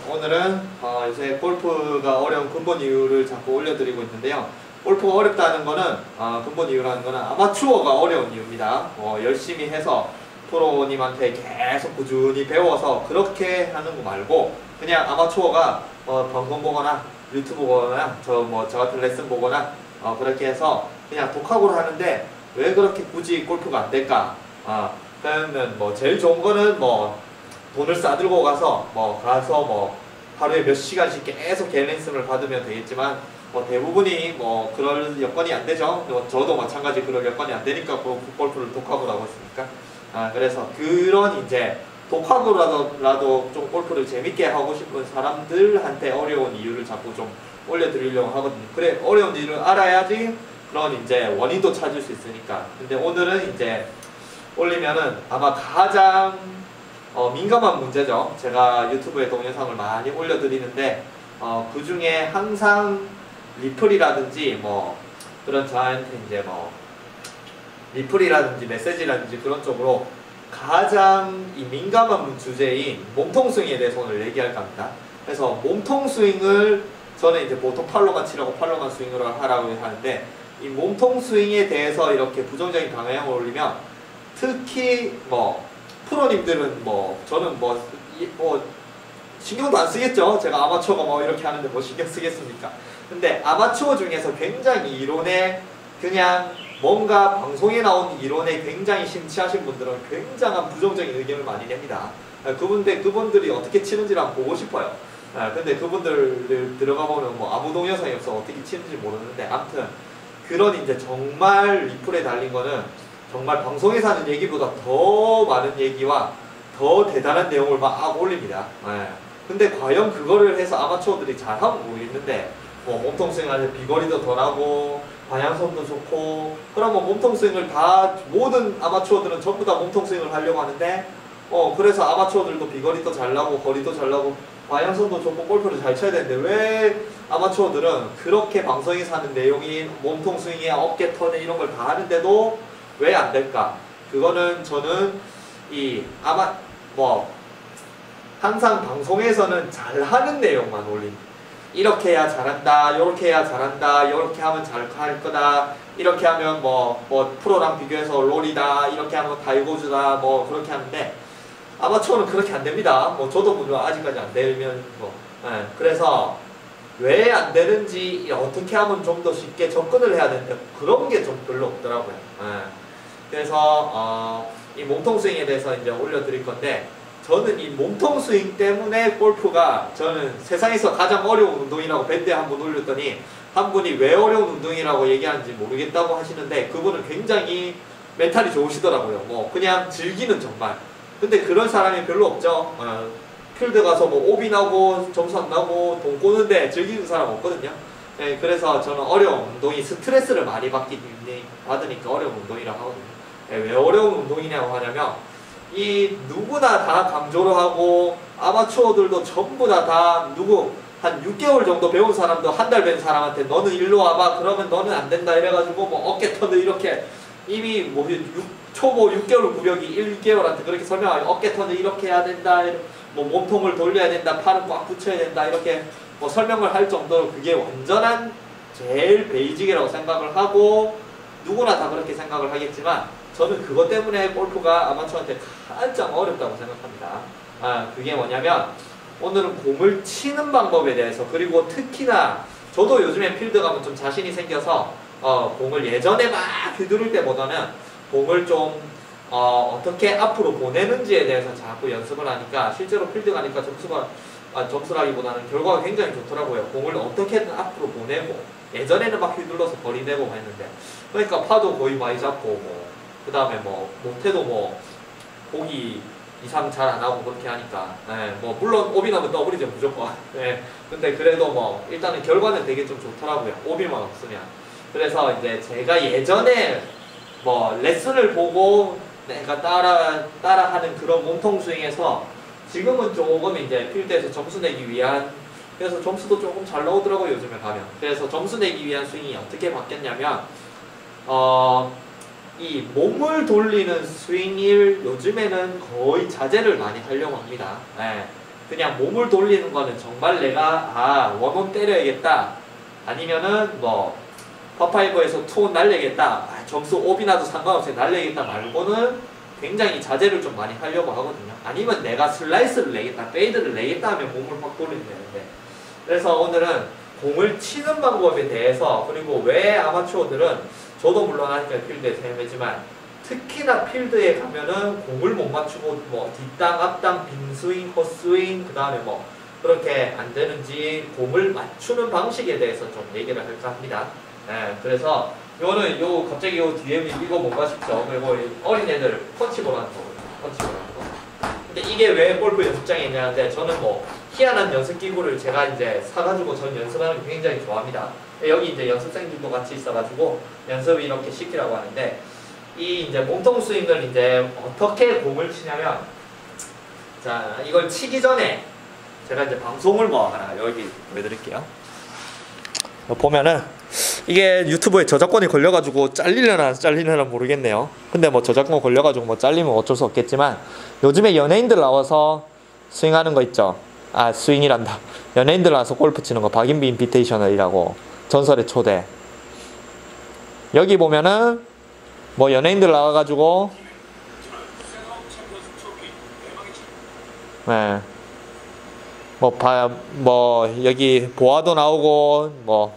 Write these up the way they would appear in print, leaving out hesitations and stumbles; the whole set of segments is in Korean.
오늘은 요새 골프가 어려운 근본 이유를 자꾸 올려드리고 있는데요. 골프가 어렵다는 거는 근본 이유라는 거는 아마추어가 어려운 이유입니다. 열심히 해서 프로님한테 계속 꾸준히 배워서 그렇게 하는 거 말고 그냥 아마추어가 방송 보거나 유튜브 보거나 저 같은 레슨 보거나 그렇게 해서 그냥 독학으로 하는데 왜 그렇게 굳이 골프가 안 될까? 그러면 제일 좋은 거는 돈을 싸들고 가서 하루에 몇 시간씩 계속 개인 레슨을 받으면 되겠지만 대부분이 그럴 여건이 안 되죠. 저도 마찬가지 그럴 여건이 안 되니까 골프를 독학으로 하고 있으니까. 그래서 그런 이제 독학으로라도 좀 골프를 재밌게 하고 싶은 사람들한테 어려운 이유를 자꾸 좀 올려드리려고 하거든요. 그래, 어려운 이유를 알아야지 그런 이제 원인도 찾을 수 있으니까. 근데 오늘은 이제 올리면은 아마 가장 민감한 문제죠. 제가 유튜브에 동영상을 많이 올려드리는데 그 중에 항상 리플이라든지 그런 저한테 이제 리플이라든지 메시지라든지 그런 쪽으로 가장 이 민감한 주제인 몸통 스윙에 대해서 오늘 얘기할 겁니다. 그래서 몸통 스윙을 저는 이제 보통 팔로만 치라고 팔로만 스윙으로 하라고 하는데 이 몸통 스윙에 대해서 이렇게 부정적인 방향을 올리면 특히 프로님들은 저는 신경도 안 쓰겠죠. 제가 아마추어가 이렇게 하는데 신경 쓰겠습니까? 근데 아마추어 중에서 굉장히 이론에 그냥 뭔가 방송에 나온 이론에 굉장히 심취하신 분들은 굉장한 부정적인 의견을 많이 냅니다. 그분들이 어떻게 치는지를 한번 보고 싶어요. 근데 그분들 들어가 보면 아무 동영상이 없어 어떻게 치는지 모르는데 아무튼 그런 이제 정말 리플에 달린 거는 정말 방송에서 하는 얘기보다 더 많은 얘기와 더 대단한 내용을 막 올립니다. 근데 과연 그거를 해서 아마추어들이 잘하고 있는데 몸통 스윙할 때 비거리도 덜하고 방향성도 좋고 그러면 몸통 스윙을 다 모든 아마추어들은 전부 다 몸통 스윙을 하려고 하는데 그래서 아마추어들도 비거리도 잘 나고 거리도 잘 나고 방향성도 좋고 골프를 잘 쳐야 되는데 왜 아마추어들은 그렇게 방송에서 하는 내용인 몸통 스윙이야 어깨 턴에 이런 걸 다 하는데도 왜 안 될까? 그거는 저는 항상 방송에서는 잘하는 내용만 올립니다. 이렇게 해야 잘한다, 요렇게 해야 잘한다, 요렇게 하면 잘 할 거다, 이렇게 하면 프로랑 비교해서 롤이다, 이렇게 하면 다이고즈다, 그렇게 하는데 아마추어는 그렇게 안 됩니다. 저도 물론 아직까지 안 되면 그래서 왜 안 되는지 어떻게 하면 좀 더 쉽게 접근을 해야 되는데 그런 게 좀 별로 없더라고요. 그래서 이 몸통 스윙에 대해서 이제 올려드릴 건데 저는 이 몸통 스윙 때문에 골프가 저는 세상에서 가장 어려운 운동이라고 밴드에 한번 올렸더니 한 분이 왜 어려운 운동이라고 얘기하는지 모르겠다고 하시는데 그분은 굉장히 멘탈이 좋으시더라고요. 그냥 즐기는 정말. 근데 그런 사람이 별로 없죠. 필드 가서 오비 나고 점수 안 나고 돈 꼬는데 즐기는 사람 없거든요. 그래서 저는 어려운 운동이 스트레스를 많이 받으니까 어려운 운동이라고 하거든요. 왜 어려운 운동이냐고 하냐면 누구나 다 강조를 하고 아마추어들도 전부 다 한 6개월 정도 배운 사람도 한 달 배운 사람한테 너는 일로 와봐 그러면 너는 안 된다 이래가지고 어깨 턴을 이렇게 이미 초보 6개월 구력이 1개월한테 그렇게 설명하고 어깨 턴을 이렇게 해야 된다 몸통을 돌려야 된다 팔은 꽉 붙여야 된다 이렇게 설명을 할 정도로 그게 완전한 제일 베이직이라고 생각을 하고 누구나 다 그렇게 생각을 하겠지만 저는 그것 때문에 골프가 아마추어한테 가장 어렵다고 생각합니다. 그게 뭐냐면 오늘은 공을 치는 방법에 대해서 그리고 특히나 저도 요즘에 필드 가면 좀 자신이 생겨서 공을 예전에 막 휘두를 때보다는 공을 좀 어떻게 앞으로 보내는지에 대해서 자꾸 연습을 하니까 실제로 필드 가니까 점수라기보다는 결과가 굉장히 좋더라고요. 공을 어떻게든 앞으로 보내고 예전에는 막 휘둘러서 거리 내고 했는데 그러니까 파도 거의 많이 잡고 그 다음에 못해도 보기 이상 잘 안 하고 그렇게 하니까 물론 오비 나면 더블이죠 무조건. 근데 그래도 일단은 결과는 되게 좀 좋더라고요. 오비만 없으면. 그래서 이제 제가 예전에 레슨을 보고 내가 따라하는 그런 몸통 스윙에서 지금은 조금 이제 필드에서 점수 내기 위한 그래서 점수도 조금 잘 나오더라고요 요즘에 가면. 그래서 점수 내기 위한 스윙이 어떻게 바뀌었냐면 이 몸을 돌리는 스윙을 요즘에는 거의 자제를 많이 하려고 합니다. 그냥 몸을 돌리는 거는 정말 내가 원온 때려야겠다, 아니면은 뭐 파파이버에서 투혼 날려야겠다, 점수 오비 나도 상관없이 날려야겠다 말고는 굉장히 자제를 좀 많이 하려고 하거든요. 아니면 내가 슬라이스를 내겠다, 페이드를 내겠다 하면 몸을 확 돌리면 되는데, 그래서 오늘은 공을 치는 방법에 대해서, 그리고 왜 아마추어들은, 저도 물론 하니까 필드에서 헤매지만 특히나 필드에 가면은 공을 못 맞추고 뭐 뒷땅, 앞땅, 빈스윙, 헛스윙, 그 다음에 뭐 그렇게 안 되는지 공을 맞추는 방식에 대해서 좀 얘기를 할까 합니다. 네, 그래서 요거는 갑자기 뒤에 이거 뭔가 싶죠. 그리고 어린애들 펀치볼 하는 거거든요. 펀치볼 하는 거. 근데 이게 왜 골프 연습장에 있냐는데, 저는 뭐 희한한 연습 기구를 제가 이제 사가지고 전 연습하는 거 굉장히 좋아합니다. 여기 이제 연습생들도 같이 있어가지고 연습을 이렇게 시키라고 하는데, 이 이제 몸통 스윙을 이제 어떻게 공을 치냐면, 자, 이걸 치기 전에 제가 이제 방송을 뭐 하나 여기 보여드릴게요. 보면은 이게 유튜브에 저작권이 걸려가지고 잘리려나 안 잘리려나 모르겠네요. 근데 뭐 저작권 걸려가지고 뭐 잘리면 어쩔 수 없겠지만, 요즘에 연예인들 나와서 스윙하는 거 있죠. 스윙이란다. 연예인들 나와서 골프 치는 거, 박인비 인비테이셔널이라고, 전설의 초대. 여기 보면은 뭐 연예인들 나와가지고 네. 뭐 여기 보아도 나오고 뭐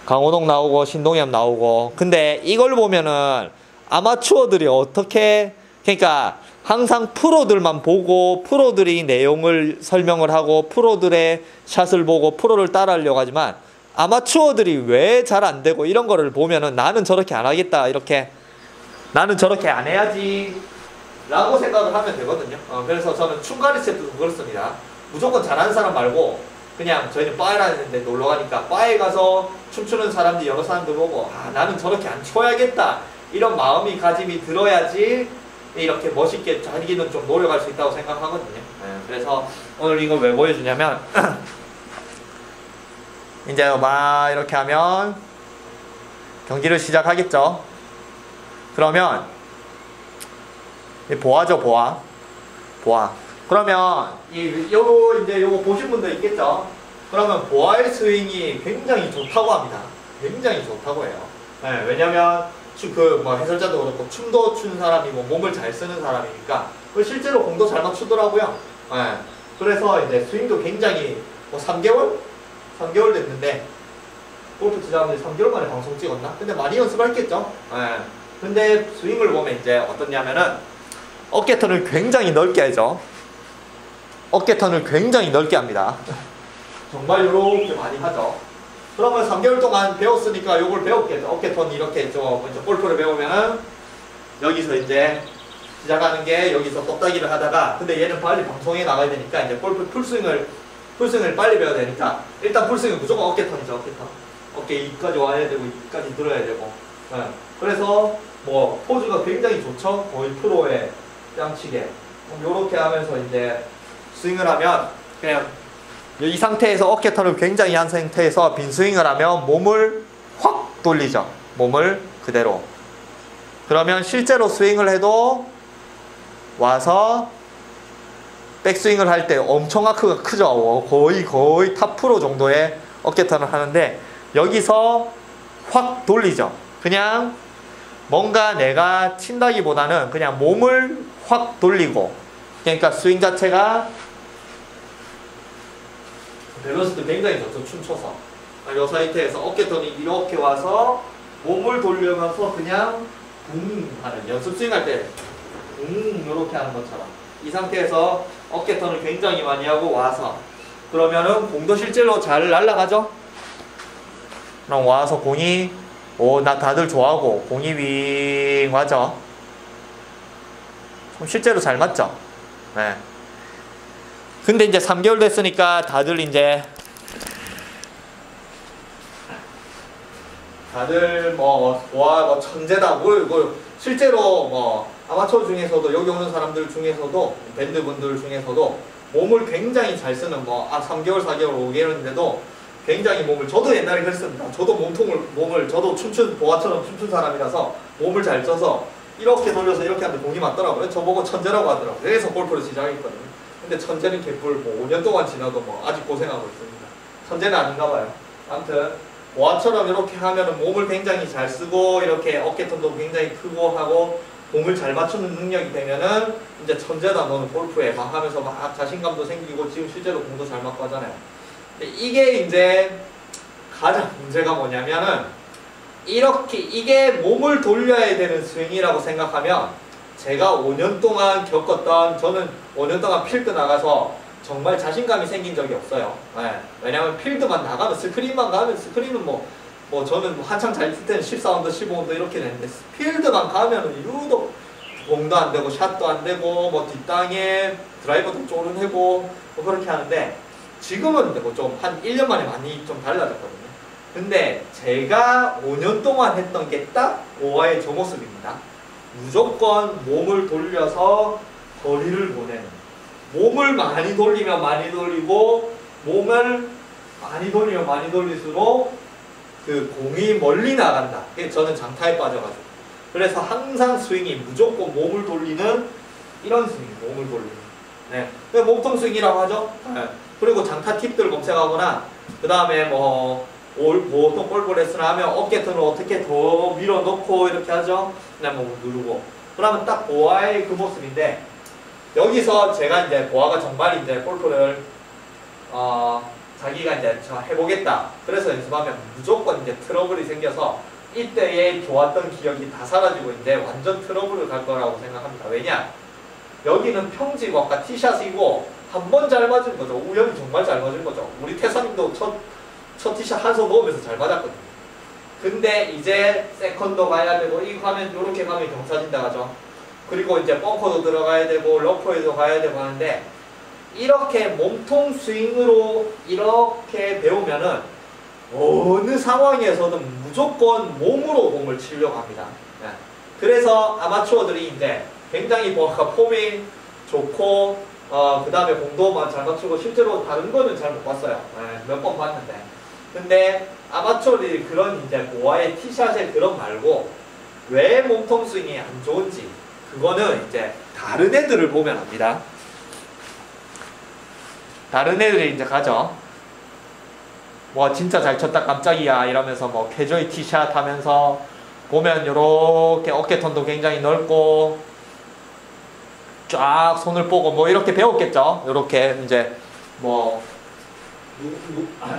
강호동 나오고 신동엽 나오고. 근데 이걸 보면은 아마추어들이 어떻게, 그러니까 항상 프로들만 보고 프로들이 내용을 설명을 하고 프로들의 샷을 보고 프로를 따라하려고 하지만, 아마추어들이 왜 잘 안 되고 이런 거를 보면은 나는 저렇게 안 하겠다, 이렇게 나는 저렇게 안 해야지 라고 생각을 하면 되거든요. 그래서 저는 춤 가르칠 때도 그렇습니다. 무조건 잘하는 사람 말고, 그냥 저희는 바에라는 데 놀러 가니까 바에 가서 춤추는 사람들, 여러 사람들 보고 나는 저렇게 안 춰야겠다, 이런 마음이 가짐이 들어야지 이렇게 멋있게 자기는 좀 노력할 수 있다고 생각하거든요. 그래서 오늘 이걸 왜 보여주냐면 이제 막 이렇게 하면 경기를 시작하겠죠. 그러면 보아죠, 보아. 그러면 요거 보신 분들 있겠죠. 그러면 보아의 스윙이 굉장히 좋다고 합니다. 굉장히 좋다고 해요. 네, 왜냐면 뭐 해설자도 그렇고 춤도 추는 사람이고 몸을 잘 쓰는 사람이니까 실제로 공도 잘 맞추더라고요. 네, 그래서 이제 스윙도 굉장히 뭐 3개월 됐는데, 골프 치자분들이 3개월 만에 방송 찍었나? 근데 많이 연습했겠죠. 네. 근데 스윙을 보면 이제 어떻냐면은 어깨턴을 굉장히 넓게 하죠. 어깨턴을 굉장히 넓게 합니다. 정말 이렇게 많이 하죠. 그러면 3개월 동안 배웠으니까 요걸 배웠겠죠. 어깨턴 이렇게 먼저 골프를 배우면은 여기서 이제 시작하는 게, 여기서 똑딱이를 하다가, 근데 얘는 빨리 방송에 나가야 되니까 이제 골프 풀스윙을 빨리 배워야 되니까, 일단 풀스윙은 무조건 어깨턴이죠. 어깨턴. 어깨 이까지 와야 되고 이까지 들어야 되고. 네. 그래서 뭐 포즈가 굉장히 좋죠. 거의 프로의 뺨치게. 요렇게 하면서 이제 스윙을 하면, 그냥 이 상태에서 어깨턴을 굉장히 한 상태에서 빈 스윙을 하면 몸을 확 돌리죠. 몸을 그대로. 그러면 실제로 스윙을 해도 와서 백스윙을 할 때 엄청 아크가 크죠. 거의 탑 프로 정도의 어깨턴을 하는데, 여기서 확 돌리죠. 그냥 뭔가 내가 친다기보다는 그냥 몸을 확 돌리고, 그러니까 스윙 자체가 밸런스도 굉장히 좋죠. 춤춰서 이 상태에서 어깨턴이 이렇게 와서 몸을 돌리면서 그냥 붕 하는, 연습 스윙 할 때 붕 이렇게 하는 것처럼 이 상태에서 어깨턴을 굉장히 많이 하고 와서, 그러면은 공도 실제로 잘 날아가죠. 그럼 와서 공이 나 다들 좋아하고 공이 윙 와죠. 실제로 잘 맞죠. 네. 근데 이제 3개월 됐으니까 다들 뭐 천재다, 뭐 실제로 뭐 아마추어 중에서도, 여기 오는 사람들 중에서도, 밴드분들 중에서도 몸을 굉장히 잘 쓰는 3개월, 4개월, 5개월인데도 굉장히 저도 옛날에 그랬습니다. 저도 저도 보아처럼 춤춘 사람이라서 몸을 잘 써서 이렇게 돌려서 이렇게 하는데 공이 맞더라고요. 저보고 천재라고 하더라고요. 그래서 골프를 시작했거든요. 근데 천재는 개뿔 뭐 5년 동안 지나도 뭐 아직 고생하고 있습니다. 천재는 아닌가 봐요. 아무튼 보아처럼 이렇게 하면은 몸을 굉장히 잘 쓰고 이렇게 어깨ton도 굉장히 크고 하고 공을 잘 맞추는 능력이 되면은 이제 천재다 너는 골프에 막 하면서 막 자신감도 생기고 지금 실제로 공도 잘 맞고 하잖아요. 근데 이게 이제 가장 문제가 뭐냐면은 이렇게 이게 몸을 돌려야 되는 스윙이라고 생각하면 제가 5년 동안 겪었던 저는 5년 동안 필드 나가서 정말 자신감이 생긴 적이 없어요. 네. 왜냐면 필드만 나가면 스크린만 가면 스크린은 뭐 저는 한창 잘 칠 때는 14언더 15언더 이렇게 됐는데 필드만 가면은 유독 공도 안 되고 샷도 안 되고 뭐 뒷땅에 드라이버도 쪼르내고 뭐 그렇게 하는데 지금은 뭐 좀 한 1년 만에 많이 좀 달라졌거든요. 근데 제가 5년 동안 했던 게 딱 보아의 저 모습입니다. 무조건 몸을 돌려서 거리를 보내는, 몸을 많이 돌리면 많이 돌리고 몸을 많이 돌리면 많이 돌릴수록 그 공이 멀리 나간다. 저는 장타에 빠져가지고 그래서 항상 스윙이 무조건 몸을 돌리는 이런 스윙, 몸을 돌리는. 네, 몸통 스윙이라고 하죠. 네. 그리고 장타 팁들 검색하거나 그 다음에 뭐 보통 골프 레슨 하면 어깨턴을 어떻게 더 밀어놓고 이렇게 하죠. 그냥 뭐 누르고. 그러면 딱 보아의 그 모습인데 여기서 제가 이제 보아가 정말 이제 골프를 자기가 이제 해보겠다. 그래서 연습하면 무조건 이제 트러블이 생겨서 이때의 좋았던 기억이 다 사라지고 이제 완전 트러블을 갈 거라고 생각합니다. 왜냐? 여기는 평지곡과 티샷이고 한 번 잘 맞은 거죠. 우연히 정말 잘 맞은 거죠. 우리 태사님도 첫 티샷 한 손 놓으면서 잘 맞았거든요. 근데 이제 세컨도 가야 되고 이거 가면 요렇게 가면 경사진다 가죠. 그리고 이제 벙커도 들어가야 되고 러퍼에도 가야 되고 하는데 이렇게 몸통 스윙으로 이렇게 배우면은 어느 상황에서든 무조건 몸으로 공을 치려고 합니다. 네. 그래서 아마추어들이 이제 굉장히 폼이 좋고 그 다음에 공도 잘 맞추고 실제로 다른 거는 잘 못 봤어요. 네, 몇 번 봤는데. 근데 아마추어들이 그런 이제 보아의 티샷의 그런 말고 왜 몸통 스윙이 안 좋은지 그거는 이제 다른 애들을 보면 압니다. 다른 애들이 이제 가죠. 뭐 진짜 잘 쳤다 깜짝이야 이러면서 뭐 캐저이 티샷 하면서 보면 요렇게 어깨턴도 굉장히 넓고 쫙 손을 뽀고 뭐 이렇게 배웠겠죠. 요렇게 이제 뭐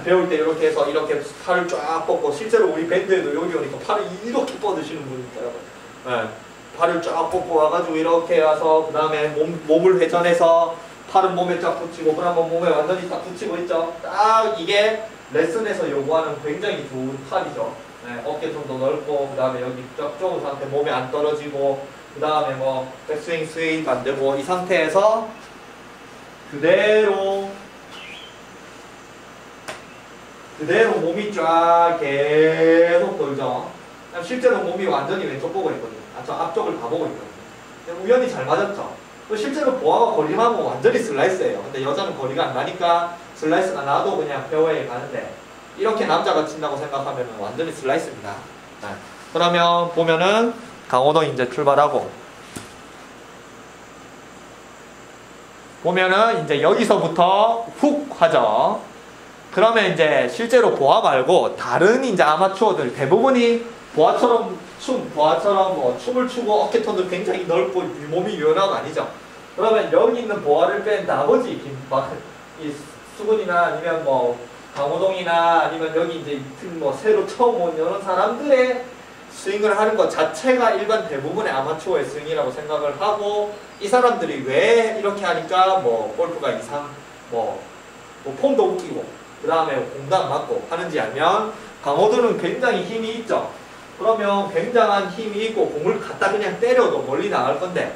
배울 때 이렇게 해서 이렇게 팔을 쫙 뻗고 실제로 우리 밴드에도 여기 오니까 팔을 이렇게 뻗으시는 분이 있더라고요. 네. 팔을 쫙 뻗고 와가지고 이렇게 와서 그 다음에 몸을 회전해서 팔은 몸에 쫙 붙이고 그러면 몸에 완전히 딱 붙이고 있죠. 딱 이게 레슨에서 요구하는 굉장히 좋은 팔이죠. 네. 어깨통도 넓고 그 다음에 여기 쫙 좁은 상태 몸에 안 떨어지고 그 다음에 뭐 백스윙 스윙 안 되고 이 상태에서 그대로 몸이 쫙 계속 돌죠. 실제로 몸이 완전히 왼쪽 보고 있거든요. 저 앞쪽을 다 보고 있거든요. 우연히 잘 맞았죠. 실제로 보아가 거리하면 완전히 슬라이스예요. 근데 여자는 거리가 안 나니까 슬라이스가 나도 그냥 페어웨이에 가는데 이렇게 남자가 친다고 생각하면 완전히 슬라이스입니다. 네. 그러면 보면은 강호동 이제 출발하고 보면은 이제 여기서부터 훅 하죠. 그러면 이제 실제로 보아 말고 다른 이제 아마추어들 대부분이 보아처럼 뭐 춤을 추고 어깨톤도 굉장히 넓고 몸이 유연하고 아니죠. 그러면 여기 있는 보아를 뺀 나머지 이 수근이나 아니면 뭐 강호동이나 아니면 여기 이제 뭐 새로 처음 온 이런 사람들의 스윙을 하는 것 자체가 일반 대부분의 아마추어의 스윙이라고 생각을 하고 이 사람들이 왜 이렇게 하니까 뭐 골프가 뭐 폼도 웃기고 그 다음에 공도 안 맞고 하는지 알면 강호동은 굉장히 힘이 있죠. 그러면 굉장한 힘이 있고 공을 갖다 그냥 때려도 멀리 나갈 건데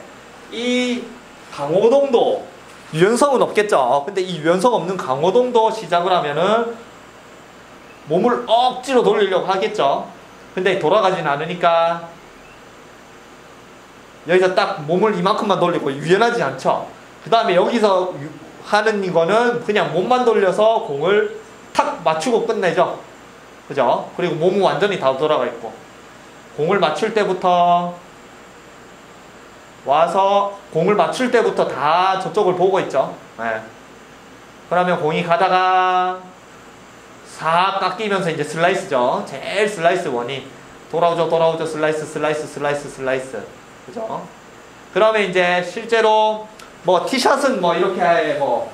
이 강호동도 유연성은 없겠죠. 근데 이 유연성 없는 강호동도 시작을 하면은 몸을 억지로 돌리려고 하겠죠. 근데 돌아가진 않으니까 여기서 딱 몸을 이만큼만 돌리고 유연하지 않죠. 그 다음에 여기서 하는 이거는 그냥 몸만 돌려서 공을 탁 맞추고 끝내죠. 그죠? 그리고 몸은 완전히 다 돌아가 있고 공을 맞출 때부터 와서 공을 맞출 때부터 다 저쪽을 보고 있죠. 네. 그러면 공이 가다가 싹 깎이면서 이제 슬라이스죠. 제일 슬라이스 원이 돌아오죠, 돌아오죠, 슬라이스, 슬라이스, 슬라이스, 슬라이스. 그죠? 그러면 이제 실제로 뭐 티샷은 뭐 이렇게 뭐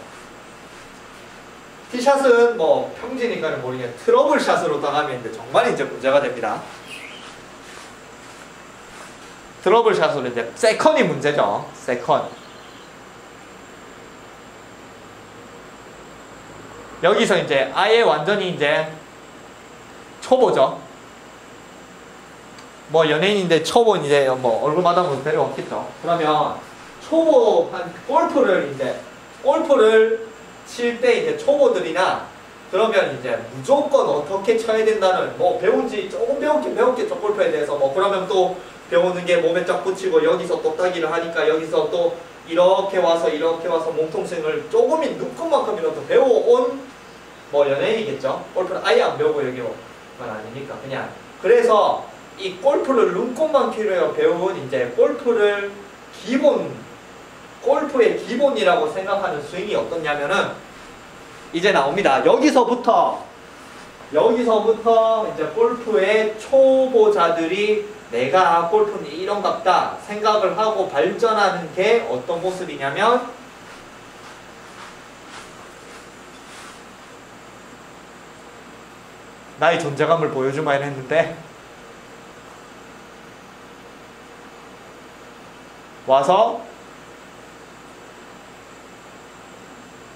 티샷은 뭐 평지니까는 모르겠는데 트러블 샷으로 당하면 이제 정말 이제 문제가 됩니다. 트러블 샷으로 이제 세컨이 문제죠. 세컨. 여기서 이제 아예 완전히 이제 초보죠. 뭐 연예인인데 초보 이제 뭐 얼굴마다 뭐 데려왔겠죠. 그러면 초보 한 골프를 칠 때 이제 초보들이나 그러면 이제 무조건 어떻게 쳐야 된다는 뭐 배운지 조금 배웠겠죠. 골프에 대해서 뭐 그러면 또 배우는 게 몸에 쫙 붙이고 여기서 또 따기를 하니까 여기서 또 이렇게 와서 몸통 스윙을 조금이 눈금만큼이라도 배워온 뭐 연예인이겠죠. 골프를 아예 안 배우고 여기 온 건 아니니까 그냥. 그래서 이 골프를 눈곱만큼이라도 배운 이제 골프의 기본이라고 생각하는 스윙이 어떻냐면은 이제 나옵니다. 여기서부터 이제 골프의 초보자들이 내가 골프는 이런 같다 생각을 하고 발전하는 게 어떤 모습이냐면 나의 존재감을 보여주만 했는데 와서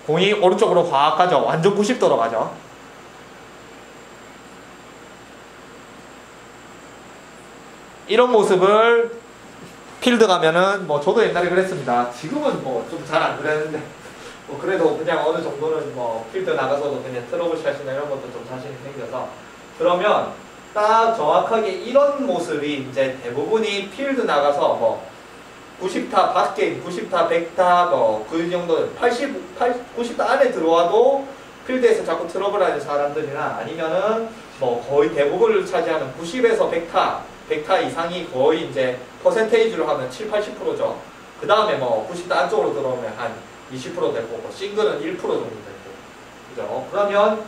공이 오른쪽으로 확 가죠. 완전 90도로 가죠. 이런 모습을 필드 가면은 뭐 저도 옛날에 그랬습니다. 지금은 뭐 좀 잘 안 그랬는데 뭐 그래도 그냥 어느 정도는 뭐 필드 나가서도 그냥 트러블샷이나 이런 것도 좀 자신이 생겨서 그러면 딱 정확하게 이런 모습이 이제 대부분이 필드 나가서 뭐 90타 밖에 90타 100타 뭐 그 정도 90타 안에 들어와도 필드에서 자꾸 트러블하는 사람들이나 아니면은 뭐 거의 대부분을 차지하는 90에서 100타 이상이 거의 이제 퍼센테이지로 하면 7, 80%죠. 그 다음에 뭐 90타 안쪽으로 들어오면 한 20% 되고 뭐 싱글은 1% 정도 되고 그죠? 그러면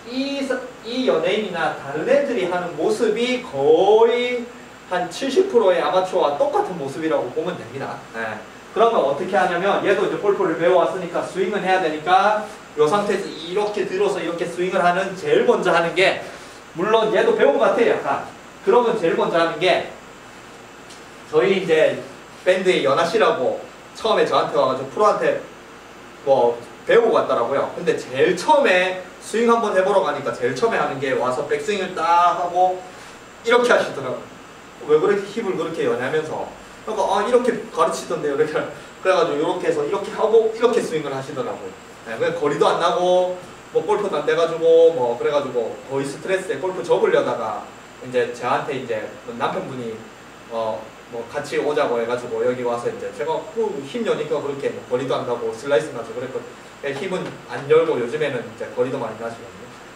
이 연예인이나 다른 애들이 하는 모습이 거의 한 70%의 아마추어와 똑같은 모습이라고 보면 됩니다. 네. 그러면 어떻게 하냐면 얘도 이제 골프를 배워왔으니까 스윙을 해야 되니까 이 상태에서 이렇게 들어서 이렇게 스윙을 하는 제일 먼저 하는 게 물론 얘도 배운 것 같아요 약간. 그러면 제일 먼저 하는 게 저희 이제 밴드의 연아 씨라고 처음에 저한테 와가지고 프로한테 뭐 배우고 갔더라고요. 근데 제일 처음에 스윙 한번 해보러 가니까 제일 처음에 하는 게 와서 백스윙을 딱 하고 이렇게 하시더라고요. 왜 그렇게 힙을 그렇게 여냐면서 그러니까 이렇게 가르치던데요. 이렇게 그래가지고 이렇게 해서 이렇게 하고 이렇게 스윙을 하시더라고요. 네, 그냥 거리도 안 나고 뭐 골프도 안 돼가지고 뭐 그래가지고 거의 스트레스에 골프 접으려다가 이제 저한테 이제 남편분이 뭐 같이 오자고 해가지고 여기 와서 이제 제가 힘 여니까 그렇게 뭐 거리도 안 가고 슬라이스 나죠 그랬거든요. 힘은 안 열고 요즘에는 이제 거리도 많이 나시거든요.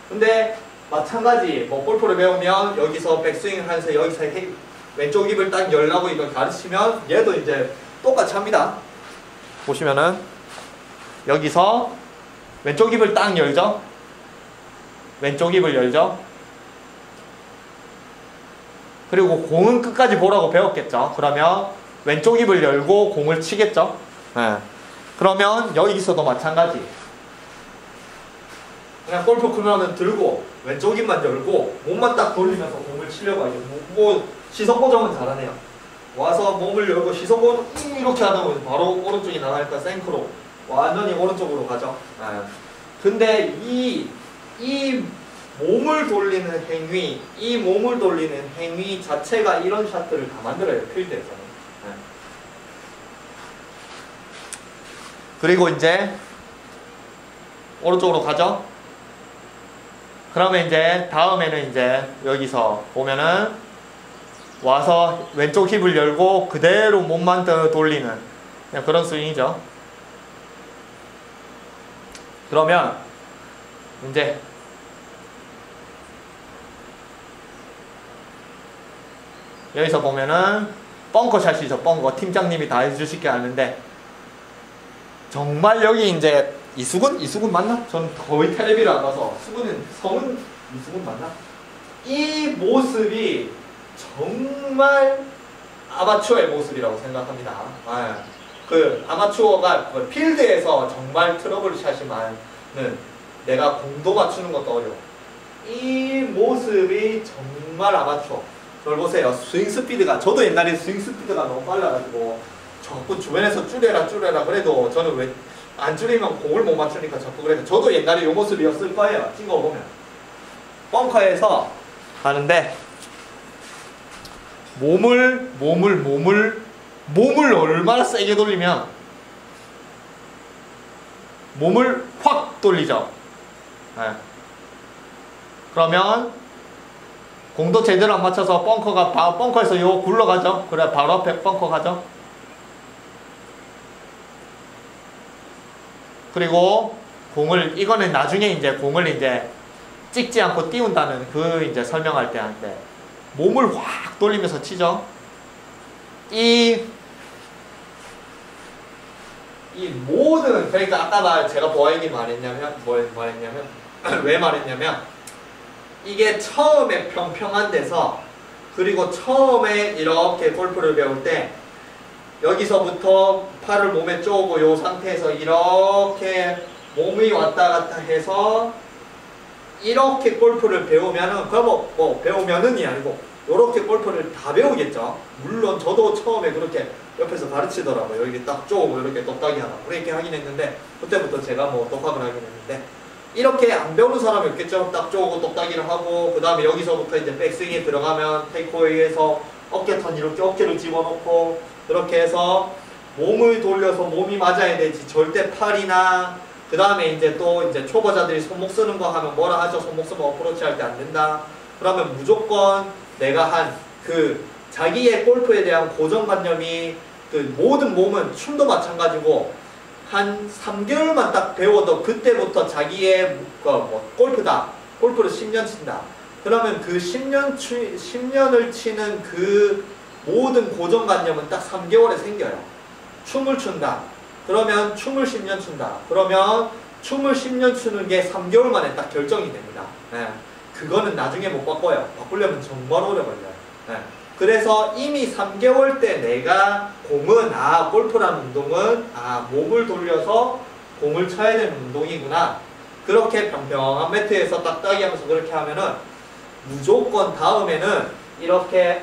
근데 마찬가지 뭐 골프를 배우면 여기서 백스윙을 하면서 여기서 왼쪽 입을 딱 열라고 이걸 가르치면 얘도 이제 똑같이 합니다. 보시면은 여기서 왼쪽 입을 딱 열죠. 왼쪽 입을 열죠. 그리고 공은 끝까지 보라고 배웠겠죠. 그러면 왼쪽 입을 열고 공을 치겠죠. 네. 그러면 여기서도 마찬가지. 그냥 골프 클럽은 들고 왼쪽 입만 열고 몸만 딱 돌리면서 공을 치려고 하죠. 뭐 시선 고정은 잘하네요. 와서 몸을 열고 시선 고정 이렇게 하다 보면 바로 오른쪽이 나가니까 생크로 완전히 오른쪽으로 가죠. 네. 근데 이 몸을 돌리는 행위 자체가 이런 샷들을 다 만들어요. 필드에서는. 네. 그리고 이제 오른쪽으로 가죠. 그러면 이제 다음에는 이제 여기서 보면은 와서 왼쪽 힙을 열고 그대로 몸만 더 돌리는 그냥 그런 스윙이죠. 그러면 이제 여기서 보면은 벙커샷이죠. 벙커 팀장님이 다 해주실 게 아는데 정말 여기 이제 이수근 맞나? 전 거의 텔레비를 안 봐서 수근은 성은 이수근 맞나? 이 모습이 정말 아마추어의 모습이라고 생각합니다. 그 아마추어가 그 필드에서 정말 트러블샷이 많은 내가 공도 맞추는 것도 어려워. 이 모습이 정말 아마추어. 저를 보세요. 스윙 스피드가, 저도 옛날에 스윙 스피드가 너무 빨라가지고 자꾸 주변에서 줄여라 그래도 저는 왜 안 줄이면 공을 못 맞추니까 자꾸 그래도 저도 옛날에 이 모습이었을 거예요. 찍어보면. 벙커에서 하는데 몸을 얼마나 세게 돌리면 몸을 확 돌리죠. 네. 그러면 공도 제대로 안 맞춰서 벙커에서 요 굴러가죠. 그래 바로 앞에 벙커 가죠. 그리고 이거는 나중에 이제 공을 이제 찍지 않고 띄운다는 그 이제 설명할 때 하는데 몸을 확 돌리면서 치죠. 이 모든, 그러니까 아까 제가 뭐얘기 말했냐면 왜 말했냐면 이게 처음에 평평한 데서, 그리고 처음에 이렇게 골프를 배울 때 여기서부터 팔을 몸에 쪼고 요 상태에서 이렇게 몸이 왔다 갔다 해서 이렇게 골프를 배우면은, 배우면은이 아니고 이렇게 골프를 다 배우겠죠. 물론 저도 처음에 그렇게 옆에서 가르치더라고요. 이렇게 딱 쪼고 이렇게 똑딱이 하라 그렇게 하긴 했는데, 그때부터 제가 뭐 똑딱을 하긴 했는데, 이렇게 안 배우는 사람이 없겠죠. 딱 쪼고 똑딱이를 하고, 그 다음에 여기서부터 이제 백스윙에 들어가면 테이크어웨이에서 어깨턴 이렇게 어깨를 집어넣고, 그렇게 해서 몸을 돌려서 몸이 맞아야 되지. 절대 팔이나, 그 다음에 이제 또 이제 초보자들이 손목 쓰는 거 하면 뭐라 하죠? 손목 쓰면 어프로치 할 때 안 된다. 그러면 무조건 내가 한 그 자기의 골프에 대한 고정관념이, 그 모든 몸은 춤도 마찬가지고 한 3개월만 딱 배워도 그때부터 자기의 골프다. 골프를 10년 친다. 그러면 그 10년을 치는 그 모든 고정관념은 딱 3개월에 생겨요. 춤을 춘다. 그러면 춤을 10년 춘다. 그러면 춤을 10년 추는 게 3개월 만에 딱 결정이 됩니다. 네. 그거는 나중에 못 바꿔요. 바꾸려면 정말 오래 걸려요. 네. 그래서 이미 3개월 때 내가 공은, 골프라는 운동은, 몸을 돌려서 공을 쳐야 되는 운동이구나. 그렇게 평평한 매트에서 딱딱이 하면서 그렇게 하면은 무조건 다음에는 이렇게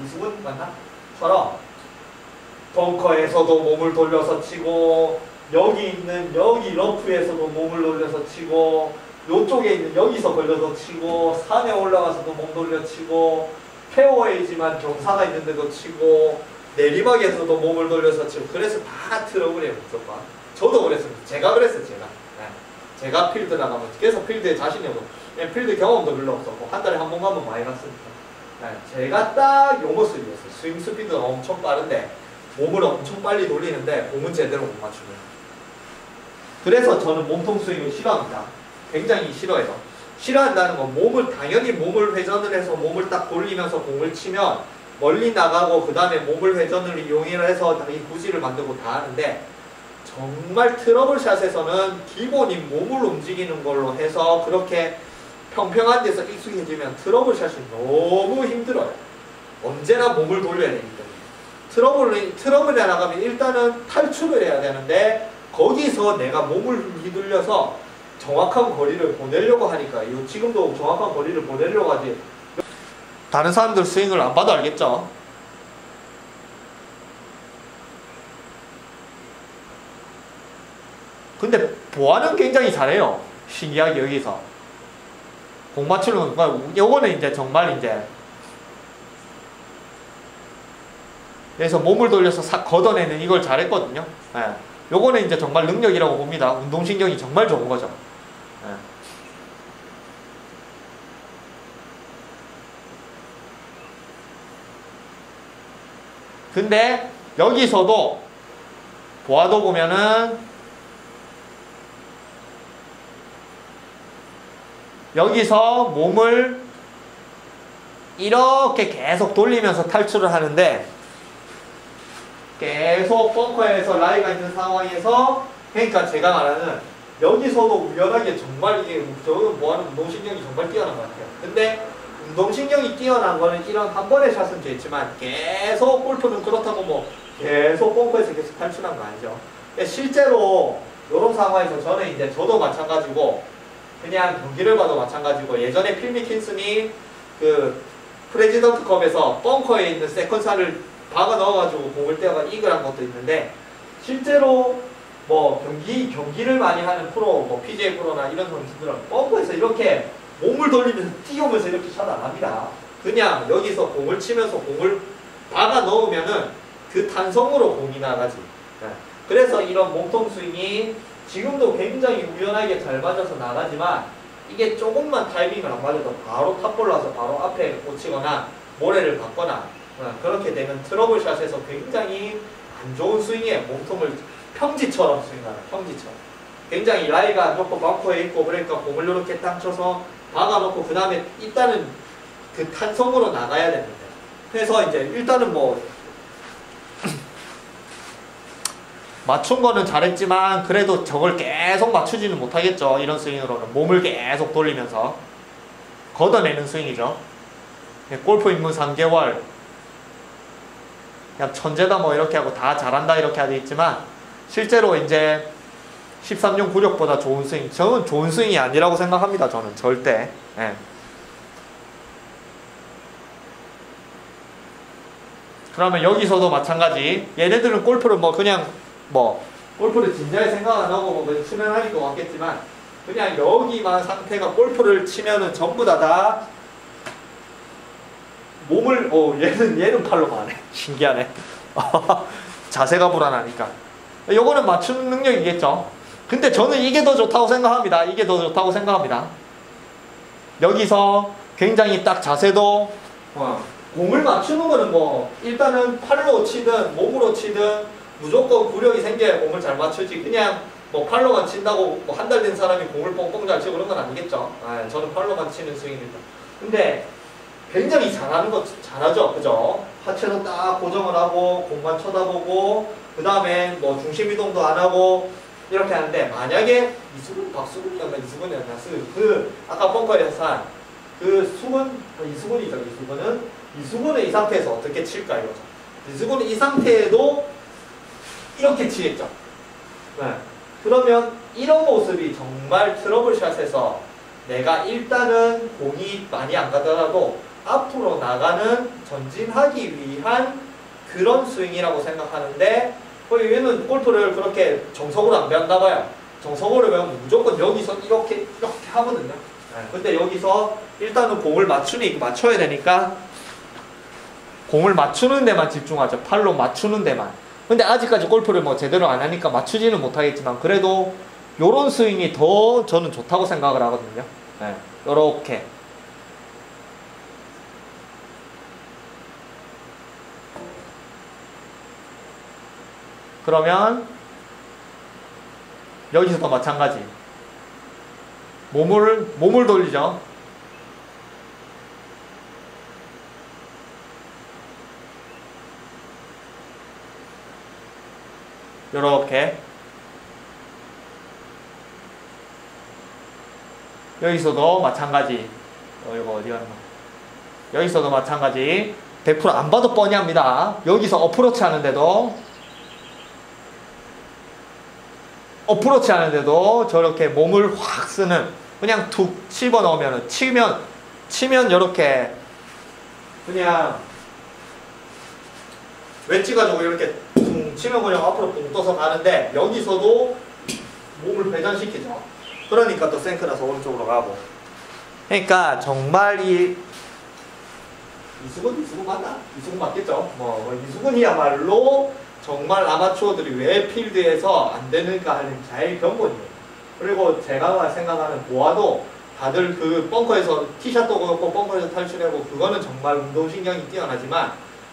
이수근 맞나? 처럼 벙커에서도 몸을 돌려서 치고, 여기 러프에서도 몸을 돌려서 치고, 요쪽에 있는 여기서 걸려서 치고, 산에 올라가서도 몸 돌려 치고, 페어웨이지만 경사가 있는데도 치고, 내리막에서도 몸을 돌려서 치고, 그래서 다 트러블이에요, 무조건. 저도 그랬습니다. 제가 그랬어요, 제가. 네. 제가 필드 나가면 계속 필드에 자신이 없고, 필드 경험도 별로 없었고, 한 달에 한 번 가면 많이 갔으니까. 네. 제가 딱 요 모습이었어요. 스윙 스피드가 엄청 빠른데, 몸을 엄청 빨리 돌리는데 공은 제대로 못 맞추는. 그래서 저는 몸통 스윙을 싫어합니다. 굉장히 싫어해요. 싫어한다는 건 당연히 몸을 회전을 해서 몸을 딱 돌리면서 공을 치면 멀리 나가고, 그 다음에 몸을 회전을 이용해서 자기 구질을 만들고 다 하는데, 정말 트러블샷에서는 기본인 몸을 움직이는 걸로 해서 그렇게 평평한 데서 익숙해지면 트러블샷이 너무 힘들어요. 언제나 몸을 돌려야 되기 때문에. 트러블에 나가면 일단은 탈출을 해야 되는데, 거기서 내가 몸을 휘둘려서 정확한 거리를 보내려고 하니까, 지금도 정확한 거리를 보내려고 하지. 다른 사람들 스윙을 안 봐도 알겠죠? 근데 보아는 굉장히 잘해요. 신기하게 여기서 공 맞추는 거. 요거는 이제 정말 이제 그래서 몸을 돌려서 싹 걷어내는 이걸 잘했거든요. 예. 요거는 이제 정말 능력이라고 봅니다. 운동신경이 정말 좋은 거죠. 예. 근데 여기서도 보아도 보면은 여기서 몸을 이렇게 계속 돌리면서 탈출을 하는데, 계속 벙커에서 라이가 있는 상황에서 그러니까 제가 말하는 여기서도 우연하게 정말 이게 저는 뭐하는 운동신경이 정말 뛰어난 것 같아요. 근데 운동신경이 뛰어난 거는 이런 한 번의 샷은 됐지만 계속 골프는 그렇다고 뭐 계속 벙커에서 계속 탈출한 거 아니죠. 실제로 이런 상황에서 저는 이제 저도 마찬가지고 그냥 경기를 봐도 마찬가지고 예전에 필 미킨슨이 그 프레지던트컵에서 벙커에 있는 세컨샷을 박아 넣어가지고 공을 떼어가 이글한 것도 있는데 실제로 뭐 경기를 많이 하는 프로, 뭐 PGA 프로나 이런 선수들은 벙커에서 이렇게 몸을 돌리면서 뛰어오면서 이렇게 샷 안 합니다. 그냥 여기서 공을 치면서 공을 박아 넣으면은 그 탄성으로 공이 나가지. 그래서 이런 몸통 스윙이 지금도 굉장히 우연하게 잘 맞아서 나가지만 이게 조금만 타이밍을 안 맞아도 바로 탑볼 나서 바로 앞에 꽂히거나 모래를 받거나 그렇게 되면 트러블샷에서 굉장히 안 좋은 스윙이에요. 몸통을 평지처럼 스윙하는 평지처럼. 굉장히 라이가 안 좋고 벙커에 있고 그러니까 공을 이렇게 딱 쳐서 박아놓고 그 다음에 일단은 그 탄성으로 나가야 되는데 그래서 이제 일단은 뭐 맞춘 거는 잘했지만 그래도 저걸 계속 맞추지는 못하겠죠. 이런 스윙으로는 몸을 계속 돌리면서 걷어내는 스윙이죠. 골프 입문 3개월 그냥 천재다 뭐 이렇게 하고 다 잘한다 이렇게 하돼 있지만 실제로 이제 13년 구력보다 좋은 스윙, 저는 좋은 스윙이 아니라고 생각합니다. 저는 절대. 예. 그러면 여기서도 마찬가지. 얘네들은 골프를 뭐 그냥 뭐 골프를 진지하게 생각 안 하고 뭐 그냥 치면 하는 것 같겠지만 그냥 여기만 상태가 골프를 치면은 전부 다 몸을 얘는 팔로만 하네. 신기하네. 자세가 불안하니까. 요거는 맞추는 능력이겠죠. 근데 저는 이게 더 좋다고 생각합니다. 이게 더 좋다고 생각합니다. 여기서 굉장히 딱 자세도 공을 맞추는 거는 뭐 일단은 팔로 치든 몸으로 치든 무조건 구력이 생겨야 몸을 잘 맞추지 그냥 뭐 팔로만 친다고 뭐 한 달 된 사람이 공을 뻥뻥 잘 치고 그런 건 아니겠죠. 저는 팔로만 치는 스윙입니다. 근데 굉장히 잘하는 거 잘하죠. 그죠? 하체도 딱 고정을 하고 공만 쳐다보고 그 다음에 뭐 중심 이동도 안 하고 이렇게 하는데 만약에 박수근이었나 이수근이었나 그 아까 벙커에서 한 그 수근 이수근이죠. 이수근은 이 상태에서 어떻게 칠까 이거죠. 이수근은 이 상태에도 이렇게 치겠죠. 네. 그러면 이런 모습이 정말 트러블샷에서 내가 일단은 공이 많이 안 가더라도 앞으로 나가는 전진하기 위한 그런 스윙이라고 생각하는데 얘는 골프를 그렇게 정석으로 안 배웠나 봐요. 정석으로 배우면 무조건 여기서 이렇게 하거든요. 근데 여기서 일단은 공을 맞춰야 되니까 공을 맞추는 데만 집중하죠. 팔로 맞추는 데만. 근데 아직까지 골프를 뭐 제대로 안 하니까 맞추지는 못하겠지만 그래도 요런 스윙이 더 저는 좋다고 생각을 하거든요. 요렇게. 그러면 여기서도 마찬가지. 몸을 돌리죠. 요렇게. 여기서도 마찬가지. 이거 어디 가는 거? 여기서도 마찬가지. 100% 안 봐도 뻔히 합니다. 여기서 어프로치 하는데도 저렇게 몸을 확 쓰는 그냥 툭 집어넣으면 치면 이렇게 그냥 wed지 가지고 이렇게 퉁 치면 그냥 앞으로 붕 떠서 가는데 여기서도 몸을 회전시키죠. 그러니까 또 생크나서 오른쪽으로 가고. 그러니까 정말 이수근 맞나? 이수근 맞겠죠. 이수근이야말로 정말 아마추어들이 왜 필드에서 안 되는가 하는 제일 근본이에요. 그리고 제가 생각하는 보아도 다들 그 벙커에서 티샷도 그렇고 벙커에서 탈출하고 그거는 정말 운동신경이 뛰어나지만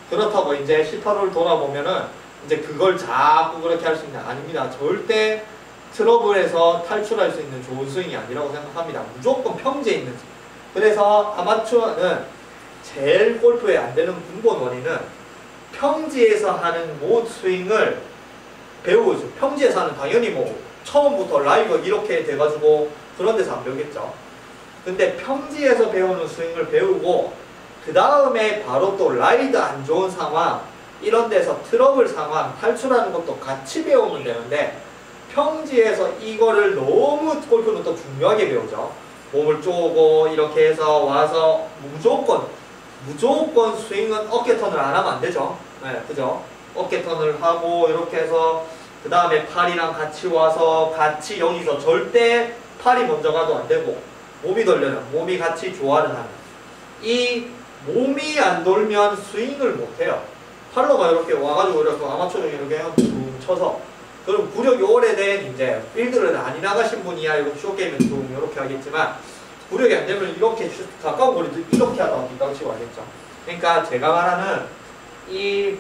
그렇다고 이제 18홀 돌아보면은 이제 그걸 자꾸 그렇게 할 수 있는 아닙니다. 절대 트러블에서 탈출할 수 있는 좋은 스윙이 아니라고 생각합니다. 무조건 평지에 있는 스윙. 그래서 아마추어는 제일 골프에 안 되는 근본 원인은 평지에서 하는 모 스윙을 배우죠. 평지에서 하는 당연히 뭐 처음부터 라이브 이렇게 돼가지고 그런 데서 안 배우겠죠. 근데 평지에서 배우는 스윙을 배우고 그 다음에 바로 또 라이드 안 좋은 상황, 이런 데서 트러블 상황 탈출하는 것도 같이 배우면 되는데, 평지에서 이거를 너무 골프는 또 중요하게 배우죠. 몸을 쪼고 이렇게 해서 와서 무조건 스윙은 어깨 턴을 안 하면 안 되죠. 네, 그죠? 어깨 턴을 하고 이렇게 해서 그 다음에 팔이랑 같이 와서 같이 여기서 절대 팔이 먼저 가도 안 되고 몸이 돌려요. 몸이 같이 조화를 하는. 이 몸이 안 돌면 스윙을 못 해요. 팔로가 이렇게 와가지고 이렇게 아마추어적인 이렇게 둥 쳐서, 그럼 구력이 오래된 이제 필드를 많이 나가신 분이야 이거 쇼게임은 둥 이렇게 하겠지만, 구력이 안 되면 이렇게 가까운 거리도 이렇게 하다가 뒷땅치고 하겠죠. 그러니까 제가 말하는 이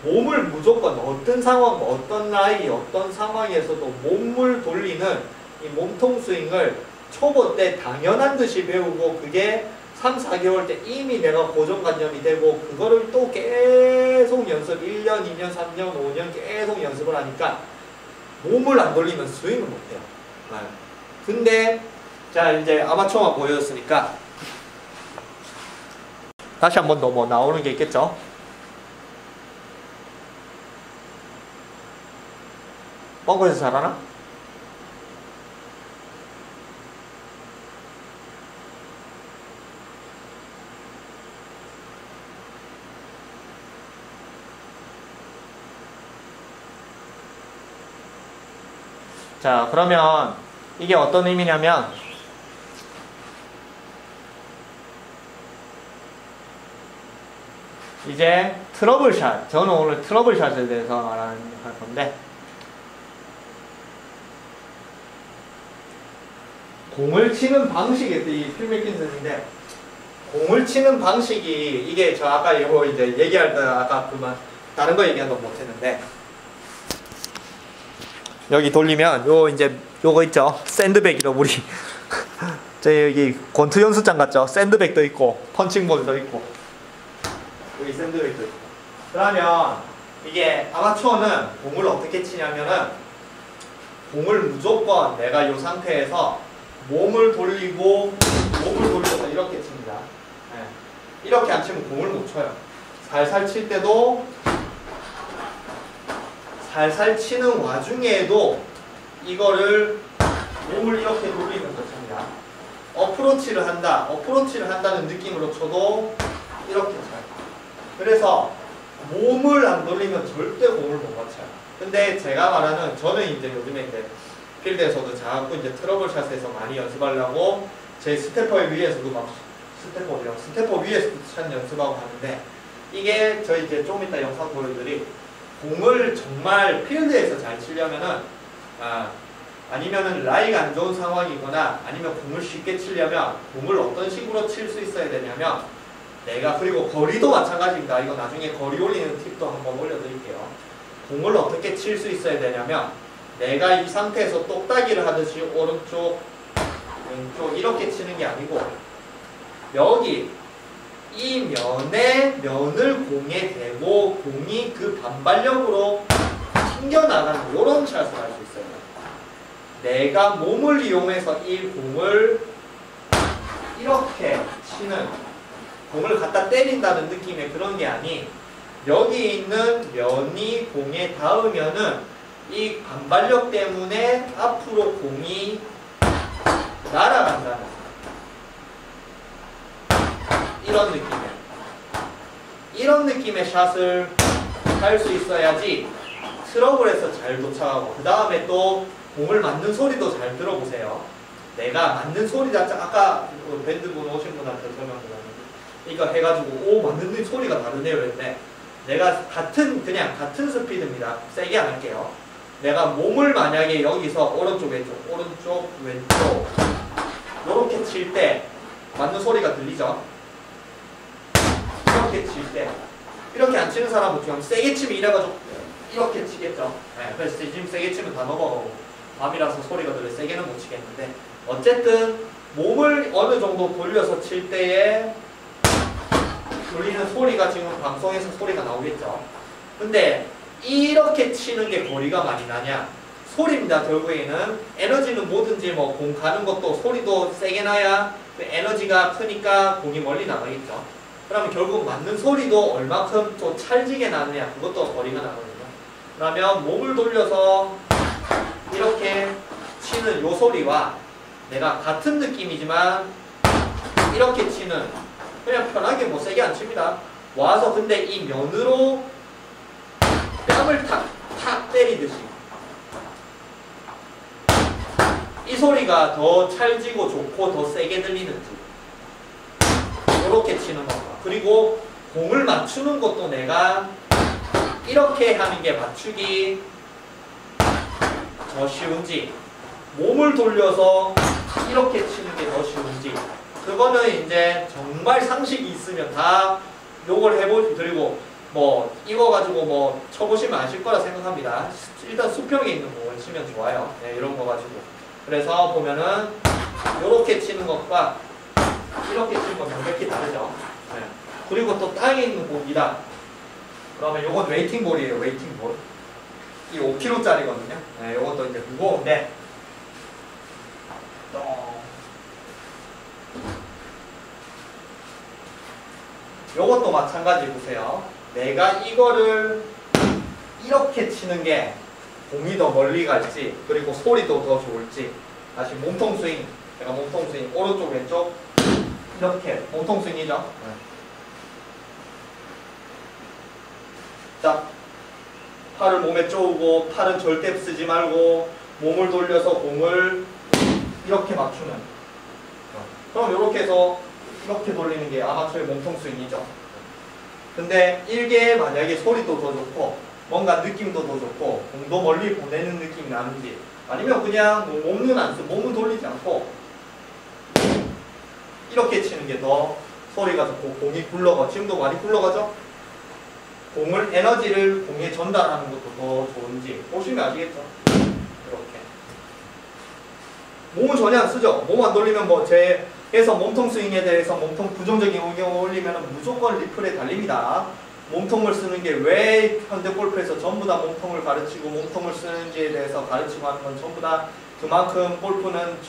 몸을 무조건 어떤 상황, 어떤 나이, 어떤 상황에서도 몸을 돌리는 이 몸통 스윙을 초보 때 당연한 듯이 배우고, 그게 3, 4개월 때 이미 내가 고정관념이 되고, 그거를 또 계속 연습 1년, 2년, 3년, 5년 계속 연습을 하니까 몸을 안 돌리면 스윙을 못해요. 근데 자, 이제 아마추어만 보여줬으니까 다시 한 번 더 뭐 나오는 게 있겠죠? 뻥커에서 잘하나? 자, 그러면 이게 어떤 의미냐면, 이제 트러블샷, 저는 오늘 트러블샷에 대해서 할 건데, 공을 치는 방식이, 이 필 맥킨슨인데, 공을 치는 방식이, 이게 저 아까 이거 이제 얘기할 때 아까 그만 다른 거 얘기하도 못했는데, 여기 돌리면 요 이제 요거 있죠, 샌드백이로 우리 저 여기 권투 연습장 같죠, 샌드백도 있고 펀칭볼도 있고 여기 샌드백도 있고. 그러면 이게 아마추어는 공을 어떻게 치냐면은, 공을 무조건 내가 요 상태에서 몸을 돌려서 이렇게 칩니다. 네. 이렇게 안 치면 공을 못 쳐요. 살살 칠 때도, 살살 치는 와중에도 이거를 몸을 이렇게 돌리면서 칩니다. 어프로치를 한다는 느낌으로 쳐도 이렇게 쳐요. 그래서 몸을 안 돌리면 절대 공을 못 맞춰요. 근데 제가 말하는, 저는 이제 요즘에 이제 필드에서도 자꾸 이제 트러블샷에서 많이 연습하려고 제 스태퍼 위에서도 막 스태퍼 위에서도 샷 연습하고 하는데, 이게 저 이제 좀 이따 영상 보여드릴, 공을 정말 필드에서 잘 치려면은, 아니면은 라이가 안 좋은 상황이거나 아니면 공을 쉽게 치려면 공을 어떤 식으로 칠 수 있어야 되냐면, 내가, 그리고 거리도 마찬가지입니다. 이거 나중에 거리 올리는 팁도 한번 올려드릴게요. 공을 어떻게 칠 수 있어야 되냐면, 내가 이 상태에서 똑딱이를 하듯이 오른쪽, 왼쪽 이렇게 치는 게 아니고, 여기 이 면을 공에 대고 공이 그 반발력으로 튕겨나가는 이런 샷을 할 수 있어요. 내가 몸을 이용해서 이 공을 이렇게 치는, 공을 갖다 때린다는 느낌의 그런 게 아닌, 여기 있는 면이 공에 닿으면은 이 반발력 때문에 앞으로 공이 날아간다는 이런 느낌의 샷을 할 수 있어야지 트러블에서 잘 도착하고, 그 다음에 또 공을 맞는 소리도 잘 들어보세요. 내가 맞는 소리 자체, 아까 밴드분 오신 분한테 설명드렸는데, 이거 해가지고 오 맞는 소리가 다르네요 했는데, 내가 그냥 같은 스피드입니다. 세게 안 할게요. 내가 몸을 만약에 여기서 오른쪽 왼쪽 이렇게 칠 때 맞는 소리가 들리죠? 이렇게 칠 때, 이렇게 안 치는 사람은 그냥 세게 치면 이래가지고 이렇게 치겠죠. 네, 그래서 지금 세게 치면 다 넘어가고 밤이라서 소리가 들려 세게는 못 치겠는데, 어쨌든 몸을 어느 정도 돌려서 칠 때에 돌리는 소리가 지금 방송에서 소리가 나오겠죠. 근데 이렇게 치는 게 거리가 많이 나냐, 소리입니다. 결국에는 에너지는 뭐든지 뭐 공 가는 것도 소리도 세게 나야 그 에너지가 크니까 공이 멀리 나가겠죠. 그러면 결국 맞는 소리도 얼마큼 또 찰지게 나느냐, 그것도 거리가 나거든요. 그러면 몸을 돌려서 이렇게 치는 요 소리와 내가 같은 느낌이지만 이렇게 치는, 그냥 편하게 뭐 세게 안 칩니다. 와서 근데 이 면으로 뺨을 탁탁 때리듯이 이 소리가 더 찰지고 좋고 더 세게 들리는지 이렇게 치는 겁니다. 그리고 공을 맞추는 것도 내가 이렇게 하는 게 맞추기 더 쉬운지, 몸을 돌려서 이렇게 치는 게 더 쉬운지, 그거는 이제 정말 상식이 있으면 다 요걸 해드리고 뭐 이거 가지고 뭐 쳐보시면 아실 거라 생각합니다. 일단 수평에 있는 공을 치면 좋아요. 네, 이런 거 가지고. 그래서 보면은 요렇게 치는 것과 이렇게 치는 건 명백히 다르죠. 네. 그리고 또 땅에 있는 공이다. 그러면 요건 웨이팅볼이에요. 웨이팅볼. 이 5kg짜리거든요. 네, 요것도 이제 무거운데 요것도 마찬가지 보세요. 내가 이거를 이렇게 치는 게 공이 더 멀리 갈지, 그리고 소리도 더 좋을지. 다시 몸통 스윙. 제가 몸통 스윙 오른쪽 왼쪽 이렇게 몸통 스윙이죠. 네. 자, 팔을 몸에 쪼우고 팔은 절대 쓰지 말고 몸을 돌려서 공을 이렇게 맞추는. 그럼 이렇게 해서 이렇게 돌리는 게 아마추어의 몸통 스윙이죠. 근데 이게 만약에 소리도 더 좋고 뭔가 느낌도 더 좋고 공도 멀리 보내는 느낌이 나는지, 아니면 그냥 몸은 안 쓰고 몸은 돌리지 않고 이렇게 치는 게 더 소리가 좋고 공이 굴러가, 지금도 많이 굴러가죠? 공을 에너지를 공에 전달하는 것도 더 좋은지 보시면 아시겠죠? 이렇게 몸은 전혀 안 쓰죠. 몸 안 돌리면 뭐 제에서 몸통 스윙에 대해서 몸통 부정적인 의견을 올리면 무조건 리플에 달립니다. 몸통을 쓰는 게 왜 현대 골프에서 전부 다 몸통을 가르치고 몸통을 쓰는지에 대해서 가르치고 하는 건 전부 다 그만큼 골프는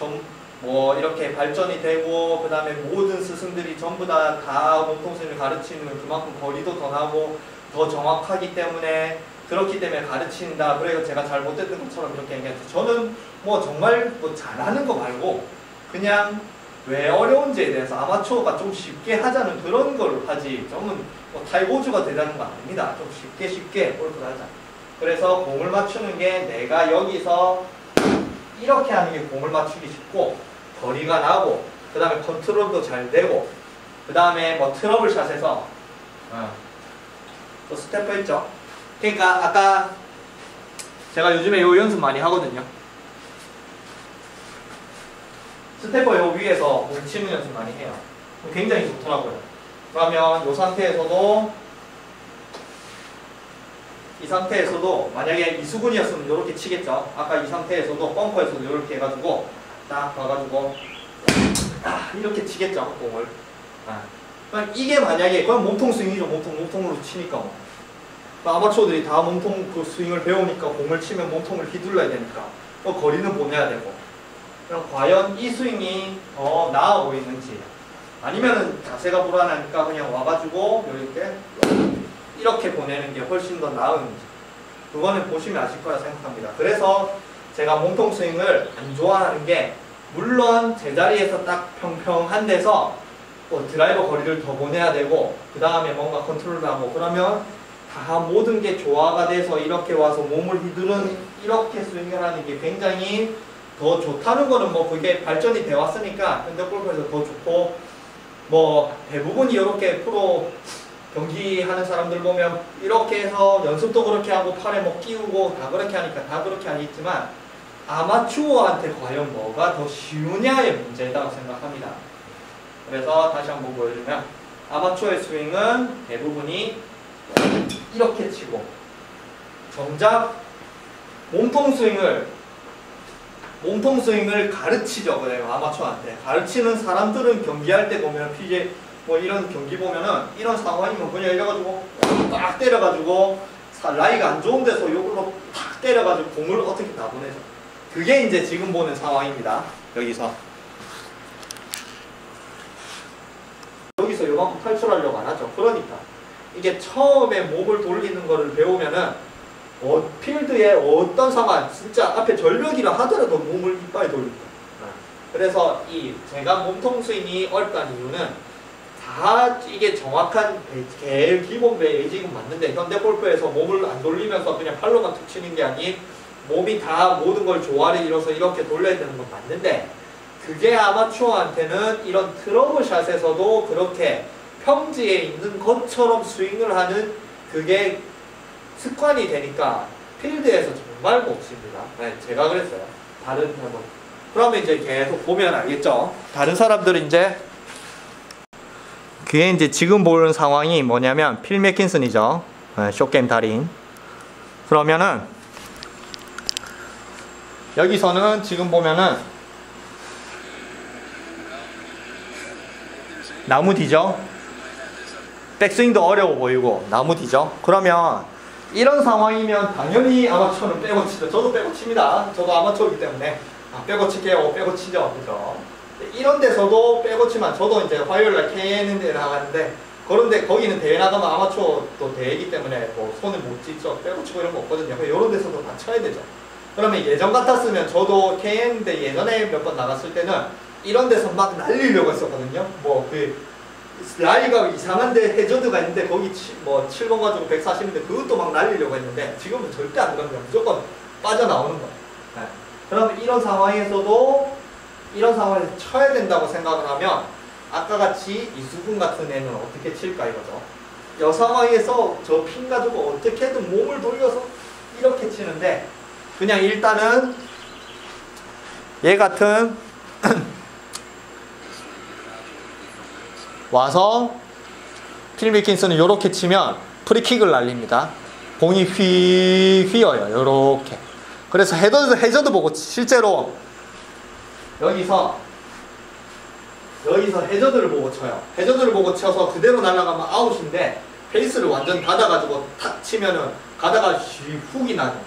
뭐 이렇게 발전이 되고, 그 다음에 모든 스승들이 전부 다 몸통 스윙을 가르치는 그만큼 거리도 더 나고 더 정확하기 때문에, 그렇기 때문에 가르친다. 그래서 제가 잘못했던 것처럼 이렇게 얘기했죠. 저는 뭐 정말 뭐 잘하는 거 말고 그냥 왜 어려운지에 대해서 아마추어가 좀 쉽게 하자는 그런 걸 하지, 저는 뭐 탈고주가 되자는 거 아닙니다. 좀 쉽게 골프를 하자. 그래서 공을 맞추는 게 내가 여기서 이렇게 하는 게 공을 맞추기 쉽고 거리가 나고, 그 다음에 컨트롤도 잘 되고, 그 다음에 뭐 트러블 샷에서 또 스태퍼 있죠. 그러니까 아까 제가 요즘에 요 연습 많이 하거든요. 스태퍼 요 위에서 공 치는 연습 많이 해요. 굉장히 좋더라고요. 그러면 이 상태에서도 만약에 이수근이었으면 이렇게 치겠죠. 아까 이 상태에서도 벙커에서도 이렇게 해가지고 딱 봐가지고 이렇게 치겠죠, 공을. 그러니까 이게 만약에 그건 몸통 스윙이죠. 몸통으로 치니까 아마추어들이 다 몸통 그 스윙을 배우니까 공을 치면 몸통을 휘둘러야 되니까 거리는 보내야 되고. 그럼 과연 이 스윙이 더 나아 보이는지, 아니면은 자세가 불안하니까 그냥 와가지고 이렇게 보내는 게 훨씬 더 나은지, 그거는 보시면 아실 거라 생각합니다. 그래서 제가 몸통 스윙을 안 좋아하는 게, 물론 제자리에서 딱 평평한 데서 뭐 드라이버 거리를 더 보내야 되고, 그 다음에 뭔가 컨트롤을 하고, 그러면 다 모든 게 조화가 돼서 이렇게 와서 몸을 휘두르는 이렇게 스윙을 하는 게 굉장히 더 좋다는 거는 뭐 그게 발전이 돼 왔으니까 현대 골프에서 더 좋고, 뭐 대부분이 이렇게 프로 경기하는 사람들 보면 이렇게 해서 연습도 그렇게 하고 팔에 뭐 끼우고 다 그렇게 하니까 다 그렇게 하겠지만, 아마추어한테 과연 뭐가 더 쉬우냐의 문제라고 생각합니다. 그래서 다시 한번 보여주면, 아마추어의 스윙은 대부분이 이렇게 치고, 정작 몸통 스윙을 가르치죠. 그래요. 아마추어한테 가르치는 사람들은 경기할 때 보면 PJ 뭐 이런 경기 보면은 이런 상황이면 그냥 이래가지고 딱 때려가지고 라이가 안 좋은 데서 요걸로 탁 때려가지고 공을 어떻게 나보내죠. 그게 이제 지금 보는 상황입니다. 여기서 요만큼 탈출하려고 안 하죠. 그러니까 이게 처음에 몸을 돌리는 거를 배우면은 필드에 어떤 상황, 진짜 앞에 절벽이라 하더라도 몸을 이빨 돌립니다. 그래서 제가 몸통 스윙이 어렵다는 이유는 다 이게 정확한 제일 기본 베이직은 맞는데 현대 골프에서 몸을 안 돌리면서 그냥 팔로만 툭 치는 게 아닌 몸이 다 모든 걸 조화를 이뤄서 이렇게 돌려야 되는 건 맞는데 그게 아마추어한테는 이런 트러블 샷에서도 그렇게 평지에 있는 것처럼 스윙을 하는 그게 습관이 되니까 필드에서 정말 몹습니다. 네, 제가 그랬어요. 다른 사람. 그러면 이제 계속 보면 알겠죠? 다른 사람들은 이제 그게 이제 지금 보는 상황이 뭐냐면 필 맥킨슨이죠. 네, 숏게임 달인. 그러면은 여기서는 지금 보면은 나무 뒤죠? 백스윙도 어려워 보이고 나무 뒤죠? 그러면 이런 상황이면 당연히 아마추어는 빼고 치죠. 저도 빼고 칩니다. 저도 아마추어이기 때문에 빼고 칠게요. 빼고 치죠. 그죠? 이런 데서도 빼고 치면 저도 이제 화요일날 KN대 나가는데 그런데 거기는 대회 나가면 아마추어도 대회이기 때문에 뭐 손을 못 찢죠. 빼고 치고 이런 거 없거든요. 이런 데서도 다 쳐야 되죠. 그러면 예전 같았으면 저도 KN대 예전에 몇 번 나갔을 때는 이런 데서 막 날리려고 했었거든요. 뭐 라이가 이상한데 해저드가 있는데 거기 7번 가지고 140인데 그것도 막 날리려고 했는데 지금은 절대 안 그럽니다. 무조건 빠져나오는 거예요. 네. 그러면 이런 상황에서도 이런 상황에서 쳐야 된다고 생각을 하면 아까 같이 이수근 같은 애는 어떻게 칠까 이거죠. 이 상황에서 저 핀 가지고 어떻게든 몸을 돌려서 이렇게 치는데 그냥 일단은 얘 같은 와서 필 밀킨스는 요렇게 치면 프리킥을 날립니다. 공이 휘어요. 요렇게. 그래서 해저드 보고 실제로 여기서 해저드를 보고 쳐요. 해저드를 보고 쳐서 그대로 날아가면 아웃인데 페이스를 완전 닫아가지고 탁 치면은 가다가 훅이 나죠.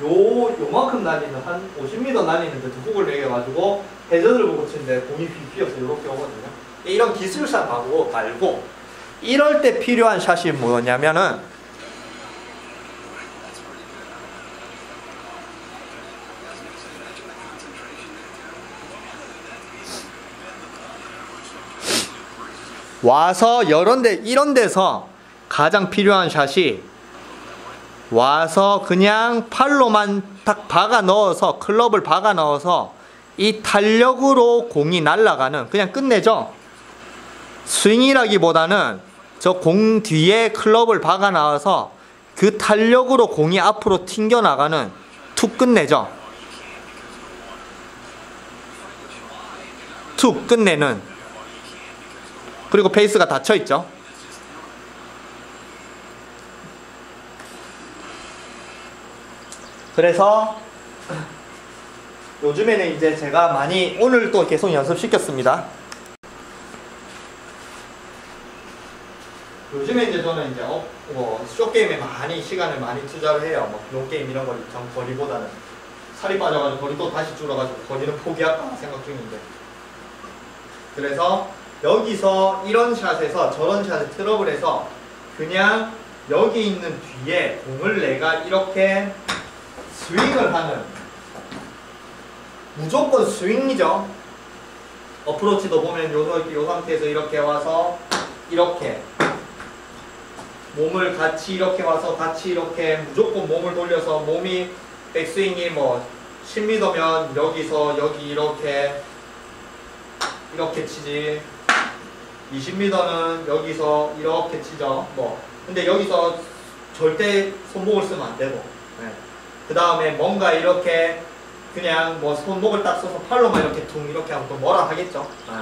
요만큼 날리는 한 50m 날리는데 훅을 매겨가지고 해저드를 보고 치는데 공이 휘어서 요렇게 오거든요. 이런 기술샷 말고 이럴 때 필요한 샷이 뭐냐면은 와서 이런 데서 가장 필요한 샷이 와서 그냥 팔로만 딱 박아 넣어서 클럽을 박아 넣어서 이 탄력으로 공이 날아가는 그냥 끝내죠. 스윙이라기보다는 저 공 뒤에 클럽을 박아 나와서 그 탄력으로 공이 앞으로 튕겨 나가는 툭 끝내죠. 툭 끝내는. 그리고 페이스가 닫혀 있죠. 그래서 요즘에는 이제 제가 많이 오늘 또 계속 연습시켰습니다. 요즘에 이제 저는 이제 숏게임에 많이 시간을 많이 투자를 해요. 뭐 롱게임 이런 거리보다는 살이 빠져가지고 거리도 다시 줄어가지고 거리는 포기할까 생각 중인데. 그래서 여기서 이런 샷에서 저런 샷에 트러블해서 그냥 여기 있는 뒤에 공을 내가 이렇게 스윙을 하는, 무조건 스윙이죠. 어프로치도 보면 요 상태에서 이렇게 와서 이렇게 몸을 같이 이렇게 와서 같이 이렇게 무조건 몸을 돌려서 몸이 백스윙이 뭐 10m면 여기서 여기 이렇게 치지, 20m는 여기서 이렇게 치죠. 뭐 근데 여기서 절대 손목을 쓰면 안 되고, 네. 그 다음에 뭔가 이렇게 그냥 뭐 손목을 딱 써서 팔로만 이렇게 퉁 이렇게 하면 또 뭐라 하겠죠. 네.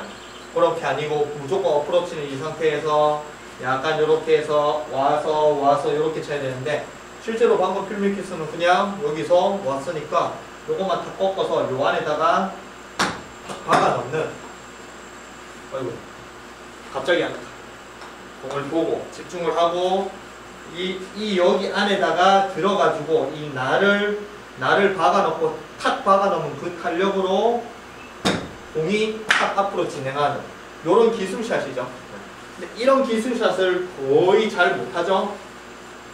그렇게 아니고 무조건 어프로치는 이 상태에서 약간 이렇게 해서 와서 이렇게 쳐야 되는데, 실제로 방금 필미키스는 그냥 여기서 왔으니까 요것만 다 꺾어서 요 안에다가 박아 넣는, 아이고 갑자기 공을 보고 집중을 하고 이 여기 안에다가 들어가지고 이 날을 날을 박아놓고 탁 박아놓으면 그 탄력으로 공이 탁 앞으로 진행하는 이런 기술샷이죠. 근데 이런 기술샷을 거의 잘 못하죠.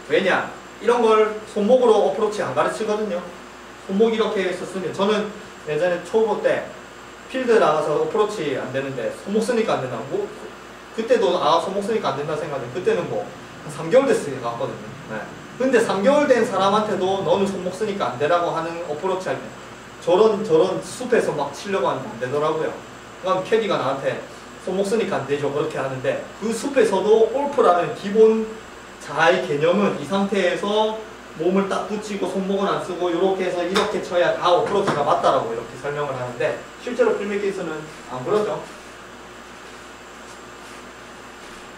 왜냐? 이런 걸 손목으로 어프로치 안 가르치거든요. 손목 이렇게 썼으면 저는 예전에 초보 때 필드 나가서 어프로치 안 되는데 손목 쓰니까 안 된다. 뭐 그때도 손목 쓰니까 안 된다 생각했는데 그때는 뭐 한 3개월 됐으니까 갔거든요. 네. 근데 3개월 된 사람한테도 너는 손목 쓰니까 안 되라고 하는 어프로치 할 때 저런 숲에서 막 치려고 하는데 안 되더라고요. 그럼 캐디가 나한테 손목 쓰니까 안 되죠. 그렇게 하는데 그 숲에서도 골프라는 기본 자의 개념은 이 상태에서 몸을 딱 붙이고 손목은 안 쓰고 이렇게 해서 이렇게 쳐야 다 어프로치가 맞다라고 이렇게 설명을 하는데 실제로 필메이키스는 안 그러죠.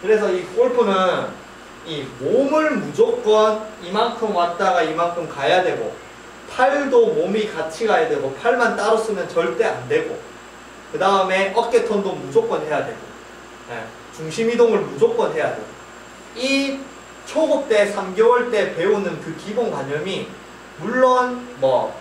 그래서 이 골프는 이 몸을 무조건 이만큼 왔다가 이만큼 가야 되고 팔도 몸이 같이 가야 되고 팔만 따로 쓰면 절대 안 되고 그 다음에 어깨 턴도 무조건 해야 되고 중심 이동을 무조건 해야 되고 이 초급 때 3개월 때 배우는 그 기본 관념이 물론 뭐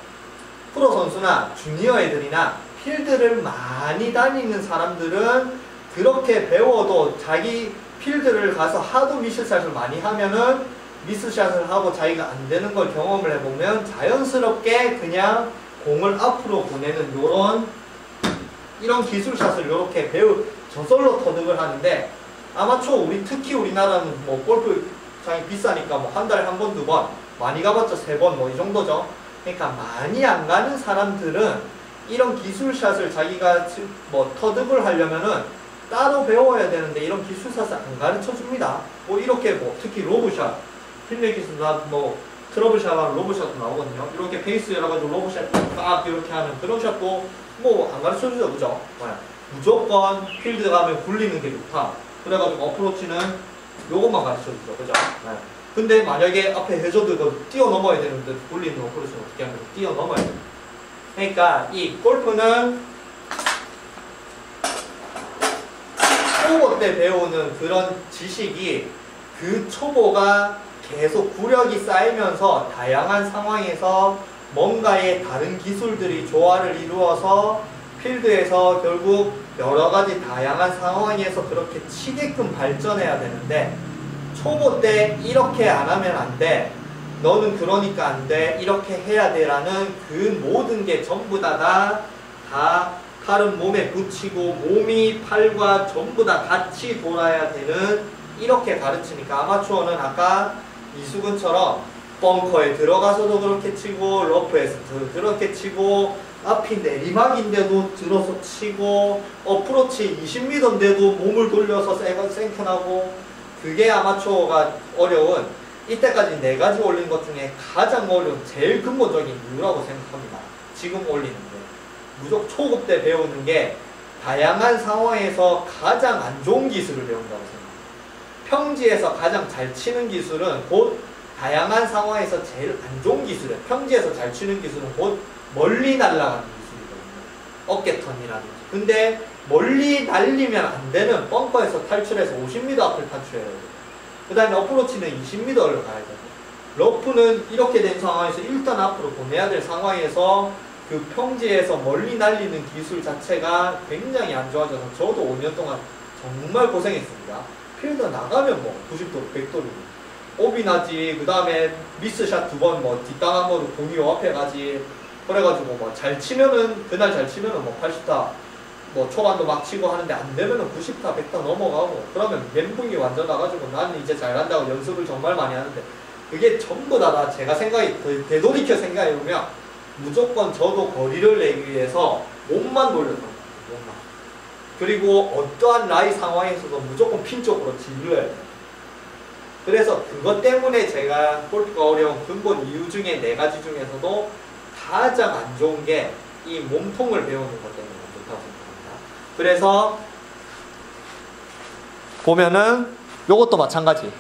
프로 선수나 주니어 애들이나 필드를 많이 다니는 사람들은 그렇게 배워도 자기 필드를 가서 하도 미스샷을 많이 하면은 미스샷을 하고 자기가 안 되는 걸 경험을 해보면 자연스럽게 그냥 공을 앞으로 보내는 이런 기술샷을 이렇게 저절로 터득을 하는데 아마추어 특히 우리나라는 뭐 골프장이 비싸니까 뭐 한 달에 한 번, 두 번, 많이 가봤자 3번 뭐 이 정도죠. 그러니까 많이 안 가는 사람들은 이런 기술샷을 자기가 뭐 터득을 하려면은 따로 배워야 되는데 이런 기술샷을 안 가르쳐 줍니다. 뭐 이렇게 뭐 특히 로브샷, 필메이키스나 뭐 트러블샷하고 로브샷도 나오거든요. 이렇게 페이스 열어가지고 로브샷 딱 이렇게 하는 그런 샷도 뭐 안 가르쳐 주죠, 그죠? 무조건 필드 가면 굴리는 게 좋다. 그래가지고 어프로치는 요것만 가르쳐 주죠, 그죠? 근데 만약에 앞에 해저드가 뛰어넘어야 되는데 굴리는 어프로치는 어떻게 하면 뛰어넘어야 돼요. 그러니까 이 골프는 초보 때 배우는 그런 지식이 그 초보가 계속 구력이 쌓이면서 다양한 상황에서 뭔가의 다른 기술들이 조화를 이루어서 필드에서 결국 여러 가지 다양한 상황에서 그렇게 치게끔 발전해야 되는데 초보 때 이렇게 안 하면 안 돼. 너는 그러니까 안 돼. 이렇게 해야 돼. 라는 그 모든 게 전부 다 칼은 몸에 붙이고 몸이 팔과 전부 다 같이 돌아야 되는 이렇게 가르치니까 아마추어는 아까 이수근처럼 벙커에 들어가서도 그렇게 치고 러프에서 그렇게 치고 앞이 내리막인데도 들어서 치고 어프로치 20m인데도 몸을 돌려서 생ken하고 그게 아마추어가 어려운 이때까지 4가지 올린 것 중에 가장 어려운 제일 근본적인 이유라고 생각합니다. 지금 올리는 게 무조건 초급 때 배우는 게 다양한 상황에서 가장 안 좋은 기술을 배운다고 생각합니다. 평지에서 가장 잘 치는 기술은 곧 다양한 상황에서 제일 안 좋은 기술이에요. 평지에서 잘 치는 기술은 곧 멀리 날아가는 기술이거든요. 어깨턴이라든지. 근데 멀리 날리면 안 되는 벙커에서 탈출해서 50m 앞을 탈출해야 돼요. 그 다음에 어프로치는 20m를 가야 돼요. 러프는 이렇게 된 상황에서 일단 앞으로 보내야 될 상황에서 그 평지에서 멀리 날리는 기술 자체가 굉장히 안 좋아져서 저도 5년 동안 정말 고생했습니다. 필드 나가면 뭐 90도로 100도로 오비 나지. 그 다음에 미스샷 2번 뭐 뒷땅함으로 공이 요 앞에 가지. 그래가지고 뭐 잘 치면은 그날 잘 치면은 뭐 80타 뭐 초반도 막 치고 하는데 안 되면은 90타 100타 넘어가고 그러면 멘붕이 완전 나가지고 나는 이제 잘한다고 연습을 정말 많이 하는데 그게 전부 다 제가 되돌이켜 생각해보면 무조건 저도 거리를 내기 위해서 몸만 돌렸던 거예요. 몸만. 그리고 어떠한 라이 상황에서도 무조건 핀 쪽으로 질러야 돼요. 그래서 그것 때문에 제가 골프가 어려운 근본 이유 중에 4가지 중에서도 가장 안 좋은 게 이 몸통을 배우는 것 때문에 좋다고 생각합니다. 그래서 보면은 요것도 마찬가지.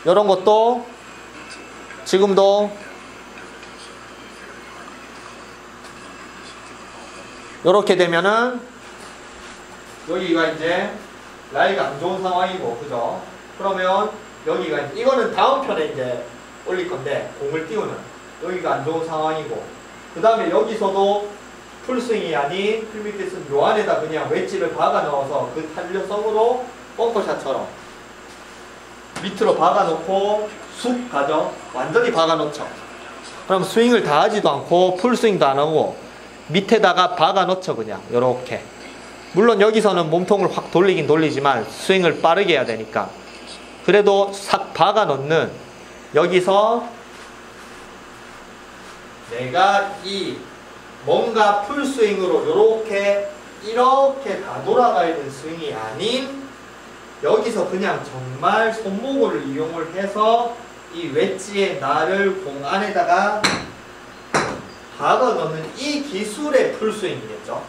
이런 것도 지금도 요렇게 되면은 여기가 이제 라이가 안 좋은 상황이고 그죠? 그러면 여기가 이거는 다음 편에 이제 올릴 건데 공을 띄우는 여기가 안 좋은 상황이고, 그 다음에 여기서도 풀스윙이 아닌 필미켓은 요 안에다 그냥 웨지를 박아 넣어서 그 탄력성으로 벙커샷처럼 밑으로 박아 놓고 쑥 가죠. 완전히 박아 놓죠. 그럼 스윙을 다 하지도 않고 풀스윙도 안 하고 밑에다가 박아 놓죠. 그냥 요렇게. 물론 여기서는 몸통을 확 돌리긴 돌리지만 스윙을 빠르게 해야 되니까, 그래도 싹 박아 놓는, 여기서 내가 이 뭔가 풀스윙으로 이렇게 다 돌아가 있는 스윙이 아닌, 여기서 그냥 정말 손목을 이용을 해서 이 웨지의 날을 공 안에다가 박아 넣는 이 기술의 풀스윙이겠죠.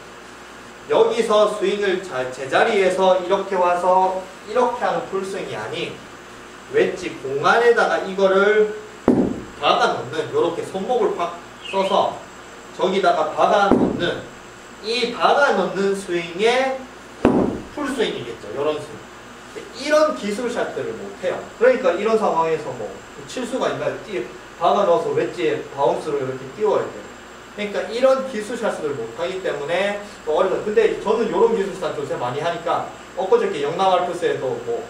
여기서 스윙을 제자리에서 이렇게 와서 이렇게 하는 풀스윙이 아닌, 웨지 공 안에다가 이거를 박아 넣는, 이렇게 손목을 확 써서 저기다가 박아 넣는, 이 박아 넣는 스윙의 풀스윙이겠죠. 이런 스윙. 이런 기술샷들을 못해요. 그러니까 이런 상황에서 뭐 칠 수가 있나요? 박아 넣어서 웨지에 바운스를 이렇게 띄워야 돼요. 그러니까 이런 기술샷을 못하기 때문에 또 어려워요. 근데 저는 이런 기술샷 요새 많이 하니까, 엊그저께 영남 알프스에도 뭐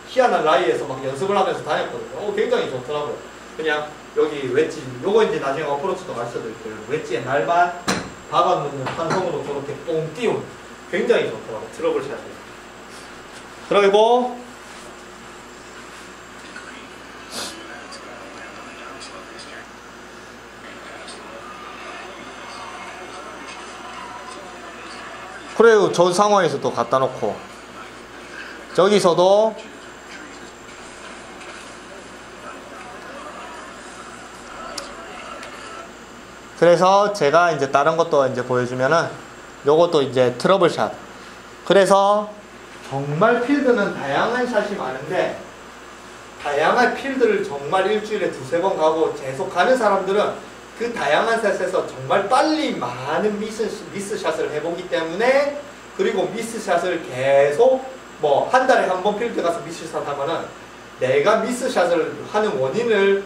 희한한 라이에서 막 연습을 하면서 다녔거든요. 굉장히 좋더라고요. 그냥 여기 웨지, 요거 이제 나중에 어프로치도 가르쳐드릴게요. 웨지에 날만 박아 놓는 탄성으로 저렇게 뽕 띄운, 굉장히 좋더라고요. 트러블 샷이. 그리고 그래요. 저 상황에서도 갖다 놓고 저기서도 그래서 제가 이제 다른 것도 이제 보여주면은 요것도 이제 트러블샷. 그래서 정말 필드는 다양한 샷이 많은데, 다양한 필드를 정말 일주일에 두세 번 가고 계속 가는 사람들은 그 다양한 샷에서 정말 빨리 많은 미스샷을 해보기 때문에, 그리고 미스샷을 계속 뭐 한 달에 한 번 필드 가서 미스샷 하면은 내가 미스샷을 하는 원인을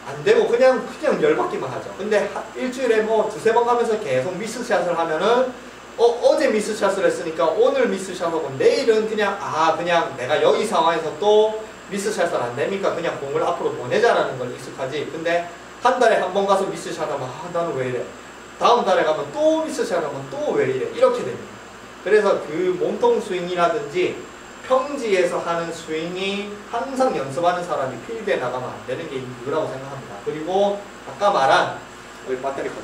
안 되고 그냥 열받기만 하죠. 근데 일주일에 뭐 두세 번 가면서 계속 미스샷을 하면은 어제 미스샷을 했으니까 오늘 미스샷하고 내일은 그냥 내가 여기 상황에서 또 미스샷을 안 되니까 그냥 공을 앞으로 보내자라는 걸 익숙하지. 근데 한 달에 한 번 가서 미스샷 하면 나는 왜 이래, 다음 달에 가면 또 미스샷 하면 또 왜 이래, 이렇게 됩니다. 그래서 그 몸통 스윙이라든지 평지에서 하는 스윙이 항상 연습하는 사람이 필드에 나가면 안 되는 게 이유라고 생각합니다. 그리고 아까 말한 여기 배터리 컷.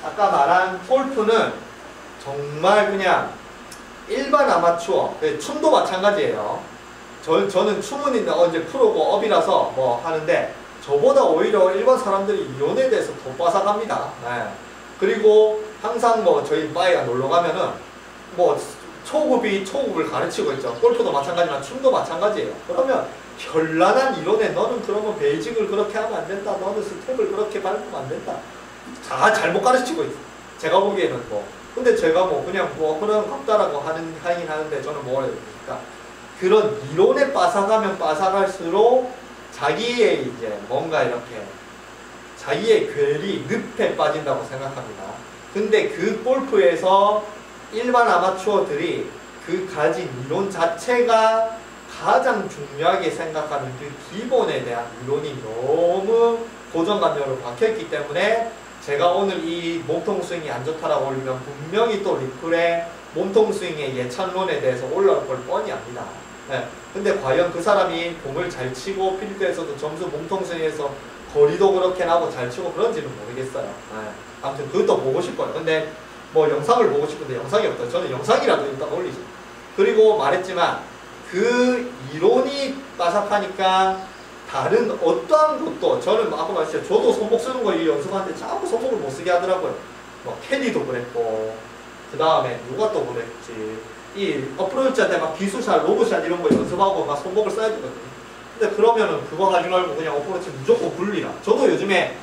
아까 말한 골프는 정말 그냥 일반 아마추어, 춤도 마찬가지예요. 저는 춤은 이제 프로고 업이라서 뭐 하는데, 저보다 오히려 일반 사람들이 이론에 대해서 더 빠삭합니다. 네. 그리고 항상 뭐 저희 바에 놀러 가면은 뭐 초급이 초급을 가르치고 있죠. 골프도 마찬가지지만 춤도 마찬가지예요. 그러면 현란한 이론에 너는 그러면 베이직을 그렇게 하면 안 된다, 너는 스텝을 그렇게 밟으면 안 된다, 다 잘못 가르치고 있어요. 제가 보기에는 뭐. 근데 제가 뭐 그냥 뭐 그런 갑다라고 하긴 하는데, 저는 뭐라 해야 됩니까? 그런 이론에 빠삭하면 빠삭할수록 자기의 이제 뭔가 이렇게 자기의 괴리, 늪에 빠진다고 생각합니다. 근데 그 골프에서 일반 아마추어들이 그 가진 이론 자체가 가장 중요하게 생각하는 그 기본에 대한 이론이 너무 고정관념으로 박혀있기 때문에, 제가 오늘 이 몸통 스윙이 안 좋다라고 올리면 분명히 또 리플에 몸통 스윙의 예찬론에 대해서 올라올 걸 뻔히 압니다. 네. 근데 과연 그 사람이 공을 잘 치고 필드에서도 점수 몸통 스윙에서 거리도 그렇게 나고 잘 치고 그런지는 모르겠어요. 네. 아무튼 그것도 보고 싶어요. 근데 뭐 영상을 보고 싶은데 영상이 없다. 저는 영상이라도 일단 올리죠. 그리고 말했지만 그 이론이 빠삭하니까 다른 어떠한 것도, 저는 아까 말했죠. 저도 손목 쓰는 거 연습하는데 자꾸 손목을 못 쓰게 하더라고요. 뭐 캐디도 그랬고, 그 다음에 누가 또 그랬지, 이 어프로치 때 막 기술샷, 로브샷 이런 거 연습하고 막 손목을 써야 되거든요. 근데 그러면은 그거 하지 말고 그냥 어프로치 무조건 굴리라. 저도 요즘에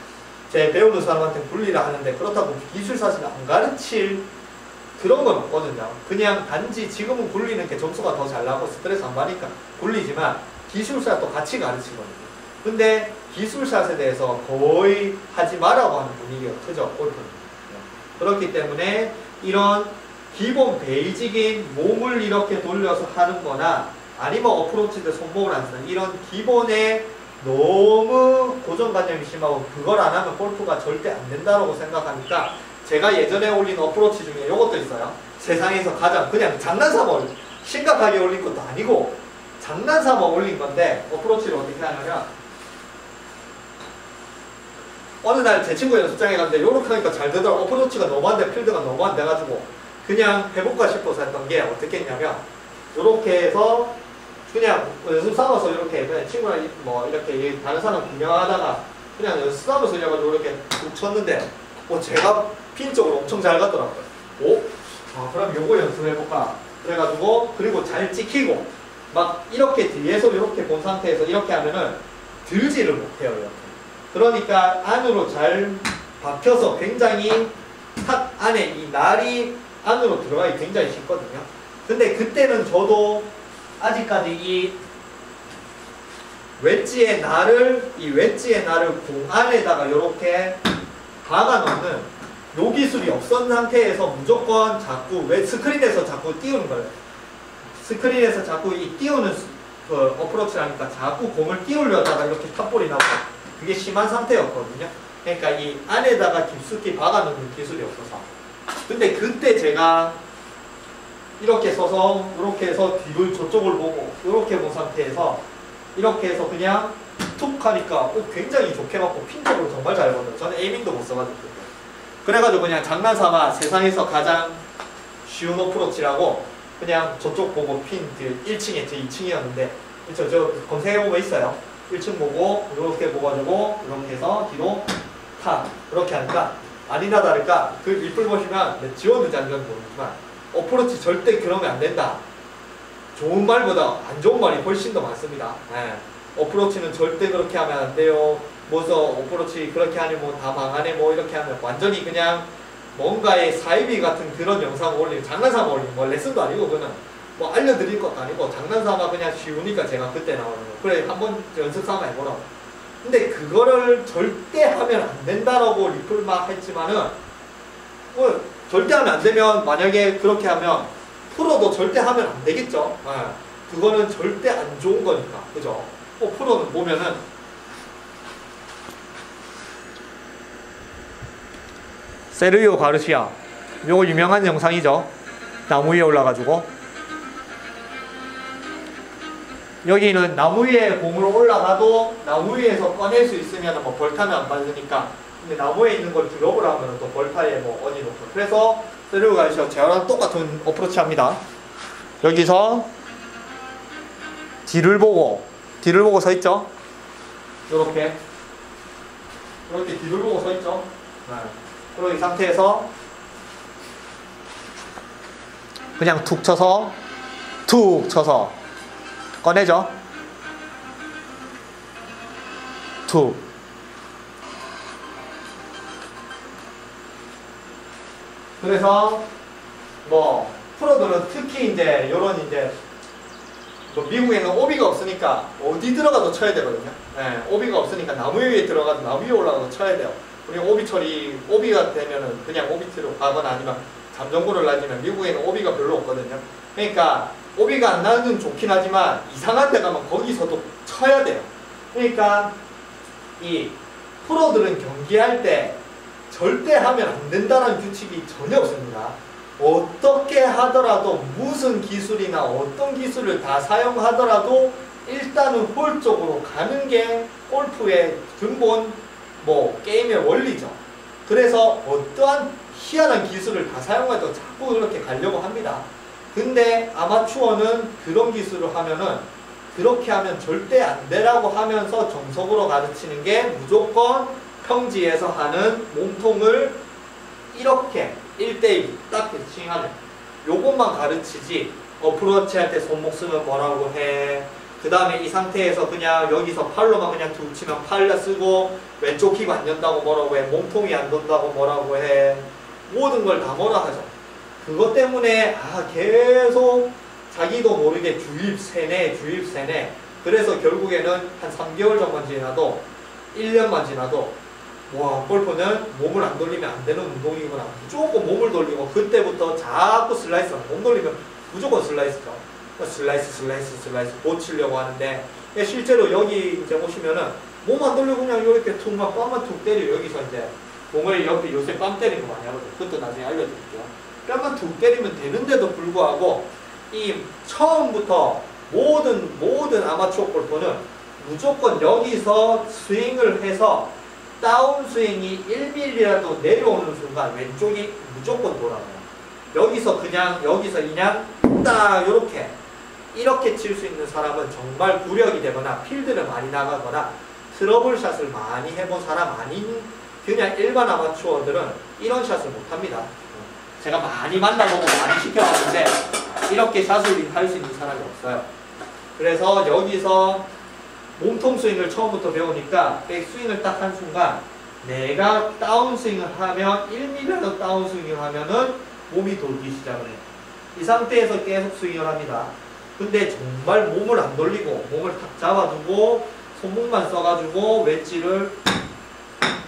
제 배우는 사람한테 굴리라 하는데, 그렇다고 기술샷을 안 가르칠 그런 건 없거든요. 그냥 단지 지금은 굴리는 게 점수가 더 잘 나고 스트레스 안 받으니까 굴리지만, 기술샷도 같이 가르치거든요. 근데 기술샷에 대해서 거의 하지 말라고 하는 분위기가 크죠, 골프는. 그렇기 때문에 이런 기본 베이직인 몸을 이렇게 돌려서 하는 거나 아니면 어프로치 때 손목을 안 쓰는 이런 기본에 너무 고정관념이 심하고 그걸 안 하면 골프가 절대 안 된다고 생각하니까 제가 예전에 올린 어프로치 중에 이것도 있어요. 세상에서 가장 그냥 장난삼아 심각하게 올린 것도 아니고 장난삼아 올린 건데 어프로치를 어떻게 하냐면 어느 날 제 친구 연습장에 갔는데 이렇게 하니까 잘 되더라고. 어프로치가 너무 안 돼, 필드가 너무 안 돼가지고 그냥 해볼까 싶어서 했던 게 어떻게 했냐면 이렇게 해서 그냥 연습 삼아서 이렇게 그냥 친구랑 뭐 이렇게 다른 사람 구경하다가 그냥 연습 삼아서 이렇게 툭 쳤는데 제가 핀 쪽으로 엄청 잘 갔더라고요. 오? 그럼 요거 연습해볼까? 그래가지고 그리고 잘 찍히고 막 이렇게 뒤에서 이렇게 본 상태에서 이렇게 하면은 들지를 못해요. 이렇게. 그러니까 안으로 잘 박혀서 굉장히 탁 안에 이 날이 안으로 들어가기 굉장히 쉽거든요. 근데 그때는 저도 아직까지 이 웨지의 날을 공 안에다가 이렇게 박아 놓는 요 기술이 없었던 상태에서 무조건 자꾸 스크린에서 자꾸 띄우는 거예요. 스크린에서 자꾸 이 띄우는 그 어프로치를 하니까 자꾸 공을 띄우려다가 이렇게 탑볼이 나고 그게 심한 상태였거든요. 그러니까 이 안에다가 깊숙이 박아 놓는 기술이 없어서. 근데 그때 제가 이렇게 서서 이렇게 해서 뒤를 저쪽을 보고 이렇게 본 상태에서 이렇게 해서 그냥 툭 하니까 굉장히 좋게 맞고 핀 쪽으로 정말 잘 봤어요. 저는 에이밍도 못 써가지고. 그래가지고 그냥 장난삼아 세상에서 가장 쉬운 어프로치라고 그냥 저쪽 보고 핀 1층에 제 2층이었는데 저 검색해보고 있어요. 1층 보고 이렇게 보가지고 이렇게 해서 뒤로 탁 이렇게 하니까 아니나 다를까 그 리플 보시면 지웠는지 안 지웠는지 모르지만 어프로치 절대 그러면 안 된다. 좋은 말보다 안 좋은 말이 훨씬 더 많습니다. 네. 어프로치는 절대 그렇게 하면 안 돼요. 뭐서 어프로치 그렇게 하니 뭐 다 망하네 뭐 이렇게 하면 완전히 그냥 뭔가의 사이비 같은 그런 영상을 올리고 장난삼아 올리고 뭐 레슨도 아니고 그거는 뭐 알려드릴 것도 아니고 장난삼아 그냥 쉬우니까 제가 그때 나오는 거 그래 한번 연습 삼아 해보라고. 근데 그거를 절대 하면 안 된다라고 리플 막 했지만은 뭐 절대 하면 안 되면 만약에 그렇게 하면 프로도 절대 하면 안 되겠죠. 네. 그거는 절대 안 좋은 거니까 그죠. 프로는 보면은 세르기오 가르시아 요거 유명한 영상이죠. 나무 위에 올라가지고 여기는 나무 위에 공으로 올라가도 나무 위에서 꺼낼 수 있으면 뭐 벌타는 안 받으니까 근데 나무에 있는 걸 드롭을 하면 또 벌타에 뭐 어디 놓고 그래서 세르기오 가르시아 저랑 똑같은 어프로치 합니다. 여기서 뒤를 보고 서 있죠. 요렇게 뒤를 보고 서 있죠. 네. 그리고 이 상태에서 그냥 툭 쳐서 꺼내죠. 툭. 그래서 뭐 프로들은 특히 이제 요런 이제 뭐 미국에는 오비가 없으니까 어디 들어가도 쳐야 되거든요. 네, 오비가 없으니까 나무 위에 들어가도 나무 위에 올라가도 쳐야 돼요. 우리 오비 처리, 오비가 되면은 그냥 오비트로 가거나 아니면 잠정구를 날리면 미국에는 오비가 별로 없거든요. 그러니까 오비가 안 나는 좋긴 하지만 이상한 데 가면 거기서도 쳐야 돼요. 그러니까 이 프로들은 경기할 때 절대 하면 안 된다는 규칙이 전혀 없습니다. 어떻게 하더라도 무슨 기술이나 어떤 기술을 다 사용하더라도 일단은 홀 쪽으로 가는 게 골프의 근본 게임의 원리죠. 그래서 어떠한 희한한 기술을 다 사용해도 자꾸 그렇게 가려고 합니다. 근데 아마추어는 그런 기술을 하면은 그렇게 하면 절대 안 되라고 하면서 정석으로 가르치는 게 무조건 평지에서 하는 몸통을 이렇게 1대1 딱 대칭하는 요것만 가르치지 어프로치 할 때 손목 쓰면 뭐라고 해. 그 다음에 이 상태에서 그냥 여기서 팔로만 그냥 툭 치면 팔려 쓰고 왼쪽 힙 안 연다고 뭐라고 해. 몸통이 안 돈다고 뭐라고 해. 모든 걸 다 뭐라 하죠. 그것 때문에 계속 자기도 모르게 주입 세네 그래서 결국에는 한 3개월 전만 지나도 1년만 지나도 와, 골프는 몸을 안 돌리면 안 되는 운동이구나. 무조건 몸을 돌리고 그때부터 자꾸 슬라이스, 몸 돌리면 무조건 슬라이스죠. 슬라이스 고치려고 하는데 실제로 여기 이제 오시면은 몸 안 돌리고 그냥 이렇게 툭만 뺨만 툭 때려. 여기서 이제 공을 옆에 요새 뺨 때리는 거 많이 하거든요. 그것도 나중에 알려드릴게요. 뺨만 툭 때리면 되는데도 불구하고 이 처음부터 모든 아마추어 골퍼는 무조건 여기서 스윙을 해서 다운 스윙이 1mm라도 내려오는 순간 왼쪽이 무조건 돌아가요. 여기서 그냥 딱 이렇게 칠 수 있는 사람은 정말 구력이 되거나 필드를 많이 나가거나 트러블샷을 많이 해본 사람 아닌 그냥 일반 아마추어들은 이런 샷을 못합니다. 제가 많이 만나보고 많이 시켜봤는데 이렇게 샷을 할 수 있는 사람이 없어요. 그래서 여기서 몸통 스윙을 처음부터 배우니까 백스윙을 딱 한 순간 내가 다운스윙을 하면 1mm라도 다운스윙을 하면은 몸이 돌기 시작을 해요. 이 상태에서 계속 스윙을 합니다. 근데 정말 몸을 안 돌리고 몸을 탁 잡아주고 손목만 써가지고 웨지를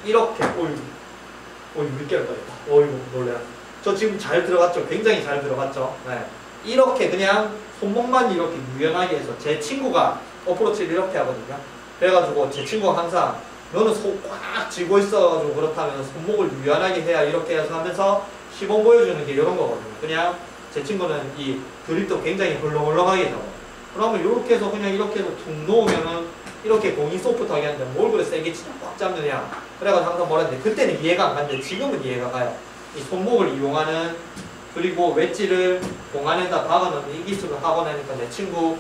이렇게 어이구 밑개를 떠있다. 어이구 놀래라. 저 지금 잘 들어갔죠? 굉장히 잘 들어갔죠? 네. 이렇게 그냥 손목만 이렇게 유연하게 해서 제 친구가 어프로치를 이렇게 하거든요. 그래가지고 제 친구가 항상 너는 손 꽉 쥐고 있어가지고 그렇다면 손목을 유연하게 해야 이렇게 해서 하면서 시범 보여주는 게 이런 거거든요. 그냥 제 친구는 이 그립도 굉장히 헐렁헐렁하게 잡아요. 그러면 이렇게 해서 그냥 이렇게 해서 툭 놓으면은 이렇게 공이 소프트하게 하는데 뭘 그래 세게 치냐 꽉 잡느냐. 그래가지고 항상 뭐라 했는데 그때는 이해가 안 갔는데 지금은 이해가 가요. 이 손목을 이용하는 그리고 웨지를 공 안에다 박아놓는 이 기술을 하고 나니까 내 친구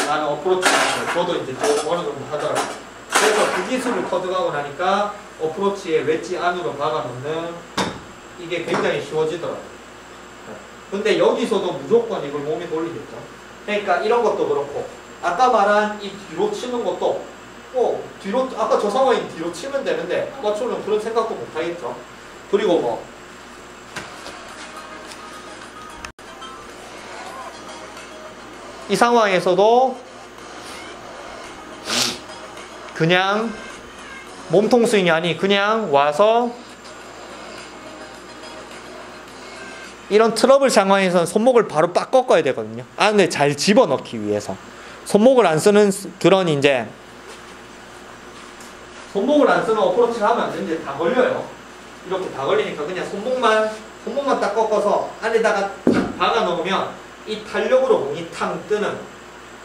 나는 어프로치 저도 이제 어느 정도 하더라고요. 그래서 그 기술을 터득하고 나니까 어프로치에 웨지 안으로 박아놓는 이게 굉장히 쉬워지더라고요. 근데 여기서도 무조건 이걸 몸에 돌리겠죠. 그러니까 이런 것도 그렇고 아까 말한 이 뒤로 치는 것도 뒤로 아까 저 상황이 뒤로 치면 되는데 아마추어는 그런 생각도 못 하겠죠. 그리고 이 상황에서도 그냥 몸통 스윙이 아니 그냥 와서 이런 트러블 상황에서는 손목을 바로 빡 꺾어야 되거든요. 안에 잘 집어넣기 위해서 손목을 안 쓰는 그런 이제 손목을 안 쓰는 어프로치를 하면 안 되는데 다 걸려요. 이렇게 다 걸리니까 그냥 손목만 딱 꺾어서 안에다가 딱 박아 놓으면 이 탄력으로 공이 탕 뜨는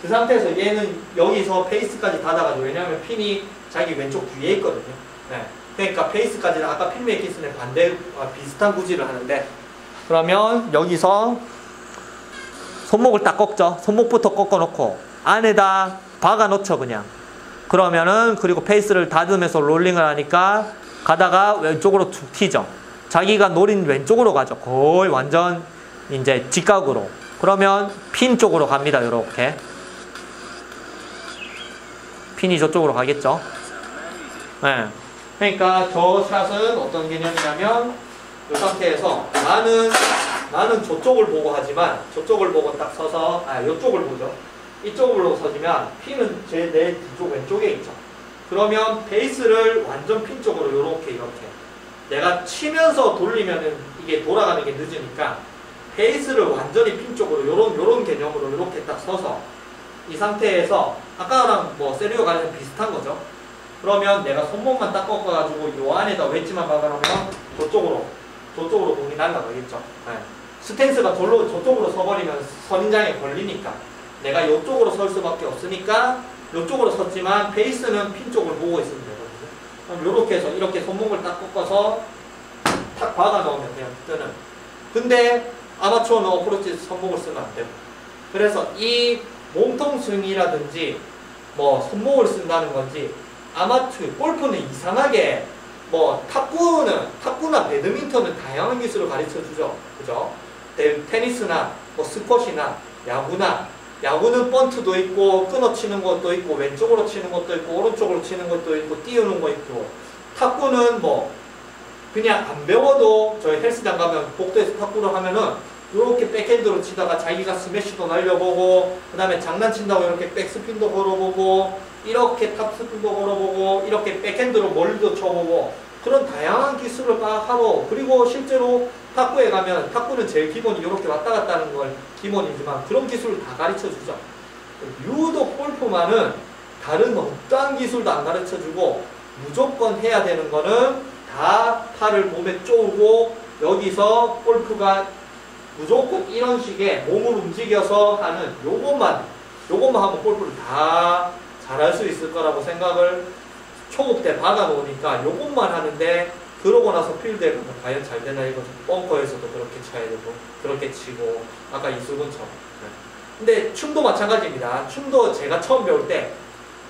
그 상태에서 얘는 여기서 페이스까지 닫아가지고 왜냐하면 핀이 자기 왼쪽 뒤에 있거든요. 네. 그러니까 페이스까지는 아까 필메이키슨의 비슷한 구질을 하는데 그러면 여기서 손목을 딱 꺾죠. 손목부터 꺾어놓고 안에다 박아 놓죠 그냥. 그러면은 그리고 페이스를 닫으면서 롤링을 하니까 가다가 왼쪽으로 툭 튀죠. 자기가 노린 왼쪽으로 가죠. 거의 완전 이제 직각으로. 그러면 핀 쪽으로 갑니다. 이렇게 핀이 저쪽으로 가겠죠. 네. 그러니까 저 샷은 어떤 개념이냐면 이 상태에서 나는 저쪽을 보고 하지만 저쪽을 보고 딱 서서 이쪽을 보죠. 이쪽으로 서지면 핀은 내 뒤쪽 왼쪽에 있죠. 그러면 베이스를 완전 핀 쪽으로 이렇게 내가 치면서 돌리면은 이게 돌아가는 게 늦으니까 베이스를 완전히 핀 쪽으로 요런 개념으로 이렇게 딱 서서 이 상태에서 아까랑 세리오 가는 비슷한 거죠. 그러면 내가 손목만 딱 꺾어가지고 요 안에다 웨지만 박아놓으면 저쪽으로 공이 날아가겠죠. 네. 스탠스가 저쪽으로 서버리면 선인장에 걸리니까 내가 이쪽으로 설 수밖에 없으니까 이쪽으로 섰지만 베이스는 핀 쪽을 보고 있으면 되거든요. 그럼 이렇게 해서 이렇게 손목을 딱 꺾어서 탁 박아놓으면 그냥 뜨는. 근데 아마추어는 어프로치 손목을 쓰면 안 되고 그래서 이 몸통 스윙이라든지 손목을 쓴다는 건지 아마추어 골프는 이상하게 탁구나 배드민턴은 다양한 기술을 가르쳐 주죠. 그죠? 테니스나 스쿼시나 야구는 번트도 있고 끊어치는 것도 있고 왼쪽으로 치는 것도 있고 오른쪽으로 치는 것도 있고 띄우는 거 있고 탁구는 그냥 안 배워도 저희 헬스장 가면 복도에서 탁구를 하면은 이렇게 백핸드로 치다가 자기가 스매시도 날려보고 그 다음에 장난친다고 이렇게 백스핀도 걸어보고 이렇게 탑스핀도 걸어보고 이렇게 백핸드로 멀리도 쳐보고 그런 다양한 기술을 막 하고 그리고 실제로 탁구에 가면 탁구는 제일 기본이 이렇게 왔다 갔다 하는 걸 기본이지만 그런 기술을 다 가르쳐주죠. 유독 골프만은 다른 어떠한 기술도 안 가르쳐주고 무조건 해야 되는 거는 다 팔을 몸에 쪼고 여기서 골프가 무조건 이런 식의 몸을 움직여서 하는 요것만 하면 골프를 다 잘할 수 있을 거라고 생각을 초급 때 박아놓으니까 요것만 하는데 그러고 나서 필드에 가면 과연 잘 되나 이거죠. 벙커에서도 그렇게 쳐야 되고 그렇게 치고 아까 이수근처럼. 근데 춤도 마찬가지입니다. 춤도 제가 처음 배울 때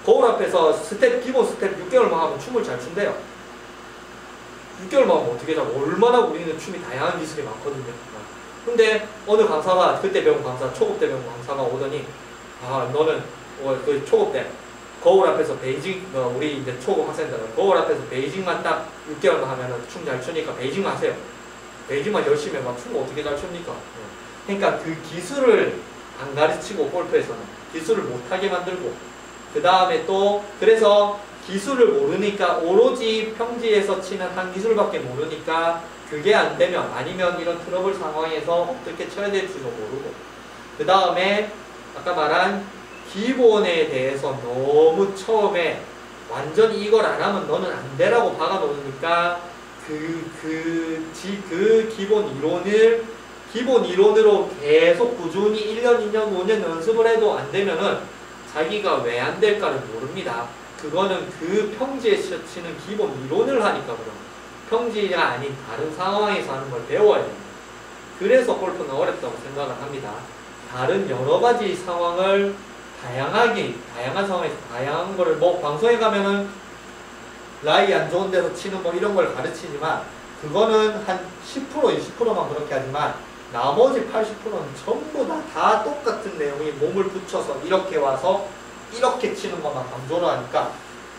거울 앞에서 기본 스텝 6개월만 하면 춤을 잘 춘대요. 6개월만 하면 어떻게 자고 얼마나 우리는 춤이 다양한 기술이 많거든요. 근데 어느 강사가 그때 배운 강사 초급 때 배운 강사가 오더니 아 너는 그 초급 때 거울 앞에서 베이징 우리 이제 초급 학생들은 거울 앞에서 베이징만 딱 6개월만 하면은 춤 잘 추니까 베이징만 하세요. 베이징만 열심히 해봐. 춤 어떻게 잘 춥니까? 그러니까 그 기술을 안 가르치고 골프에서는 기술을 못하게 만들고 그 다음에 또 그래서 기술을 모르니까 오로지 평지에서 치는 한 기술밖에 모르니까 그게 안 되면 아니면 이런 트러블 상황에서 어떻게 쳐야 될지도 모르고 그 다음에 아까 말한 기본에 대해서 너무 처음에 완전히 이걸 안 하면 너는 안 되라고 박아놓으니까 그 기본 이론으로 계속 꾸준히 1년, 2년, 5년 연습을 해도 안 되면은 자기가 왜 안 될까를 모릅니다. 그거는 그 평지에 치는 기본 이론을 하니까 그런 평지가 아닌 다른 상황에서 하는 걸 배워야 됩니다. 그래서 골프는 어렵다고 생각을 합니다. 다른 여러 가지 상황을 다양한 상황에서 다양한 거를 뭐 방송에 가면은 라이 안 좋은 데서 치는 뭐 이런 걸 가르치지만 그거는 한 10%, 20%만 그렇게 하지만 나머지 80%는 전부 다 똑같은 내용이 몸을 붙여서 이렇게 와서 이렇게 치는 것만 강조를 하니까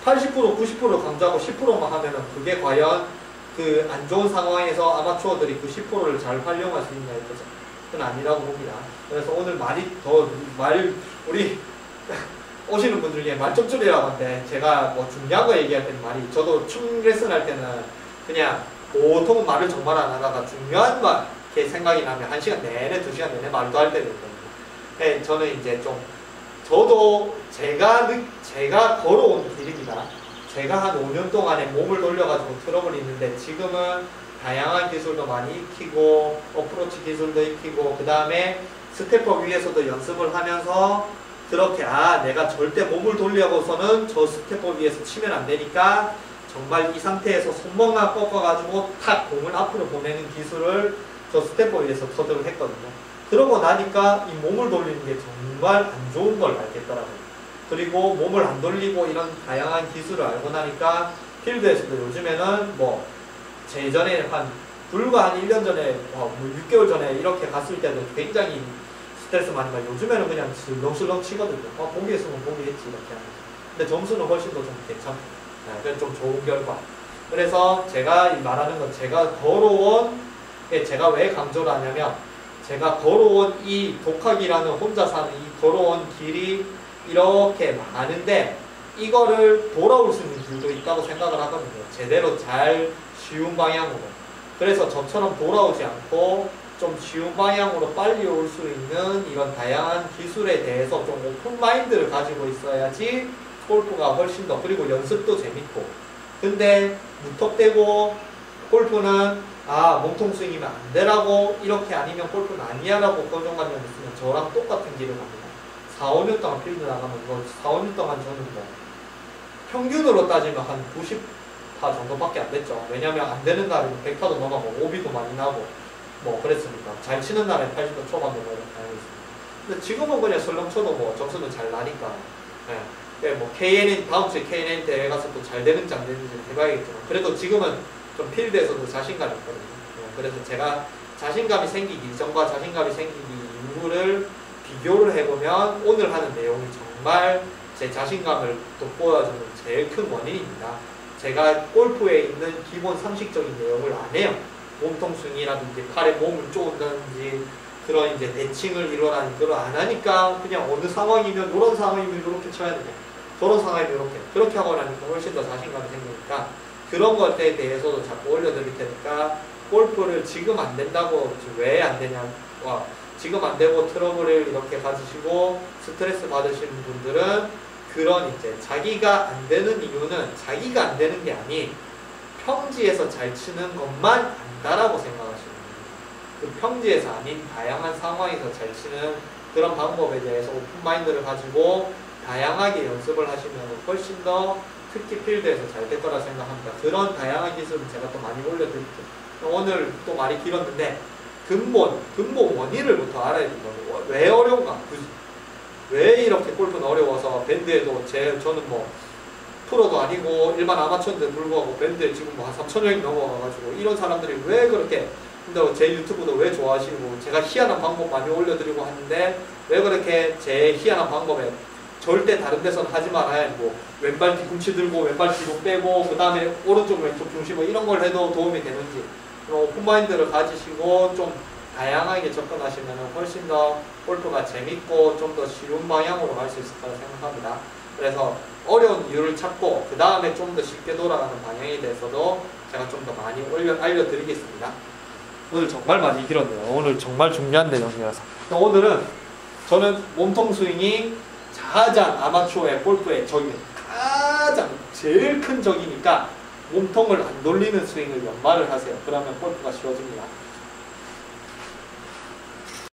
80%, 90% 강조하고 10%만 하면은 그게 과연 그 안 좋은 상황에서 아마추어들이 그 10%를 잘 활용할 수 있냐 이거죠. 그건 아니라고 봅니다. 그래서 오늘 우리 오시는 분들 중에 말 좀 줄이라고 하는데 제가 뭐 중요한 거 얘기할 때는 말이 저도 춤 레슨 할 때는 그냥 보통 말을 정말 안 하다가 중요한 말 이렇게 생각이 나면 1시간 내내 2시간 내내 말도 할 때도 있거든요. 네, 저는 이제 좀 저도 제가 걸어온 길입니다. 제가 한 5년 동안에 몸을 돌려가지고 트러블이 있는데 지금은 다양한 기술도 많이 익히고 어프로치 기술도 익히고 그 다음에 스태퍼 위에서도 연습을 하면서 그렇게 내가 절대 몸을 돌려고서는 저 스태퍼 위에서 치면 안 되니까 정말 이 상태에서 손목만 꺾어가지고 탁 공을 앞으로 보내는 기술을 저 스태퍼 위에서 터득을 했거든요. 그러고 나니까 이 몸을 돌리는 게 정말 안 좋은 걸 알겠더라고요. 그리고 몸을 안 돌리고 이런 다양한 기술을 알고 나니까 필드에서도 요즘에는 뭐 제전에 불과 한 1년 전에 6개월 전에 이렇게 갔을 때도 굉장히 스트레스 많이 받고 요즘에는 그냥 슬렁슬렁 치거든요. 보기 했으면 보기 했지 이렇게 하면. 근데 점수는 훨씬 더 좀 괜찮고 그건 좀 좋은 결과. 그래서 제가 말하는 건 제가 왜 강조를 하냐면 제가 걸어온 이 독학이라는 혼자 사는 이 걸어온 길이 이렇게 많은데 이거를 돌아올 수 있는 길도 있다고 생각을 하거든요. 제대로 잘 쉬운 방향으로. 그래서 저처럼 돌아오지 않고 좀 쉬운 방향으로 빨리 올 수 있는 이런 다양한 기술에 대해서 좀 오픈 마인드를 가지고 있어야지 골프가 훨씬 더 그리고 연습도 재밌고 근데 무턱대고 골프는 몸통 스윙이면 안 되라고 이렇게 아니면 골프는 아니야 라고 고정관념이 있으면 저랑 똑같은 길을 갑니다. 4, 5년 동안 필드 나가면 4, 5년 동안 저는 뭐 평균으로 따지면 한 90타 정도밖에 안 됐죠. 왜냐면 안 되는 날에는 100타도 넘어가고 오비도 많이 나고 뭐 그랬으니까 잘 치는 날에 80도 초반도 뭐 이렇게 하고 있습니다. 근데 지금은 그냥 설렁 쳐도 뭐 점수는 잘 나니까 뭐 KNN 다음 주에 KNN 대회 가서 또 잘 되는지 안 되는지 해봐야겠지만 그래도 지금은 좀 필드에서도 자신감이 있거든요. 그래서 제가 자신감이 생기기 이전과 자신감이 생기기 이후를 비교를 해보면 오늘 하는 내용이 정말 제 자신감을 돋보여주는 제일 큰 원인입니다. 제가 골프에 있는 기본 상식적인 내용을 안 해요. 몸통 스윙이라든지 팔에 몸을 쪼은다든지 그런 이제 대칭을 이루라는 걸 안 하니까 그냥 어느 상황이면 이런 상황이면 이렇게 쳐야 되냐, 저런 상황이면 이렇게 그렇게 하고 나니까 훨씬 더 자신감이 생기니까 그런 것에 대해서도 자꾸 올려드릴 테니까 골프를 지금 안 된다고 왜 안 되냐, 지금 안 되고 트러블을 이렇게 가지시고 스트레스 받으시는 분들은 그런 이제 자기가 안 되는 이유는 자기가 안 되는 게 아닌 평지에서 잘 치는 것만 안다라고 생각하시는 거예요. 그 평지에서 아닌 다양한 상황에서 잘 치는 그런 방법에 대해서 오픈마인드를 가지고 다양하게 연습을 하시면 훨씬 더 특히 필드에서 잘 될 거라 생각합니다. 그런 다양한 기술은 제가 또 많이 올려드릴게요. 오늘 또 말이 길었는데 근본 원인을부터 알아야 된다고. 왜 어려운가? 왜 이렇게 골프는 어려워서 밴드에도 저는 뭐 프로도 아니고 일반 아마추어인데 불구하고 밴드에 지금 뭐 한 3,000명이 넘어가가지고 이런 사람들이 왜 그렇게 근데 제 유튜브도 왜 좋아하시고 제가 희한한 방법 많이 올려드리고 하는데 왜 그렇게 제 희한한 방법에 절대 다른 데서는 하지 말아야 뭐 왼발 뒤꿈치 들고 왼발 뒤로 빼고 그 다음에 오른쪽 왼쪽 중심 뭐 이런 걸 해도 도움이 되는지 오픈마인드를 가지시고 좀 다양하게 접근하시면 훨씬 더 골프가 재밌고 좀 더 쉬운 방향으로 갈 수 있을 거라 생각합니다. 그래서 어려운 이유를 찾고 그 다음에 좀 더 쉽게 돌아가는 방향에 대해서도 제가 좀 더 많이 알려드리겠습니다. 오늘 정말 많이 길었네요. 오늘 정말 중요한 내용이라서. 오늘은 저는 몸통 스윙이 가장 아마추어의 골프의 적입니다. 가장 제일 큰 적이니까 몸통을 안 돌리는 스윙을 연말을 하세요. 그러면 골프가 쉬워집니다.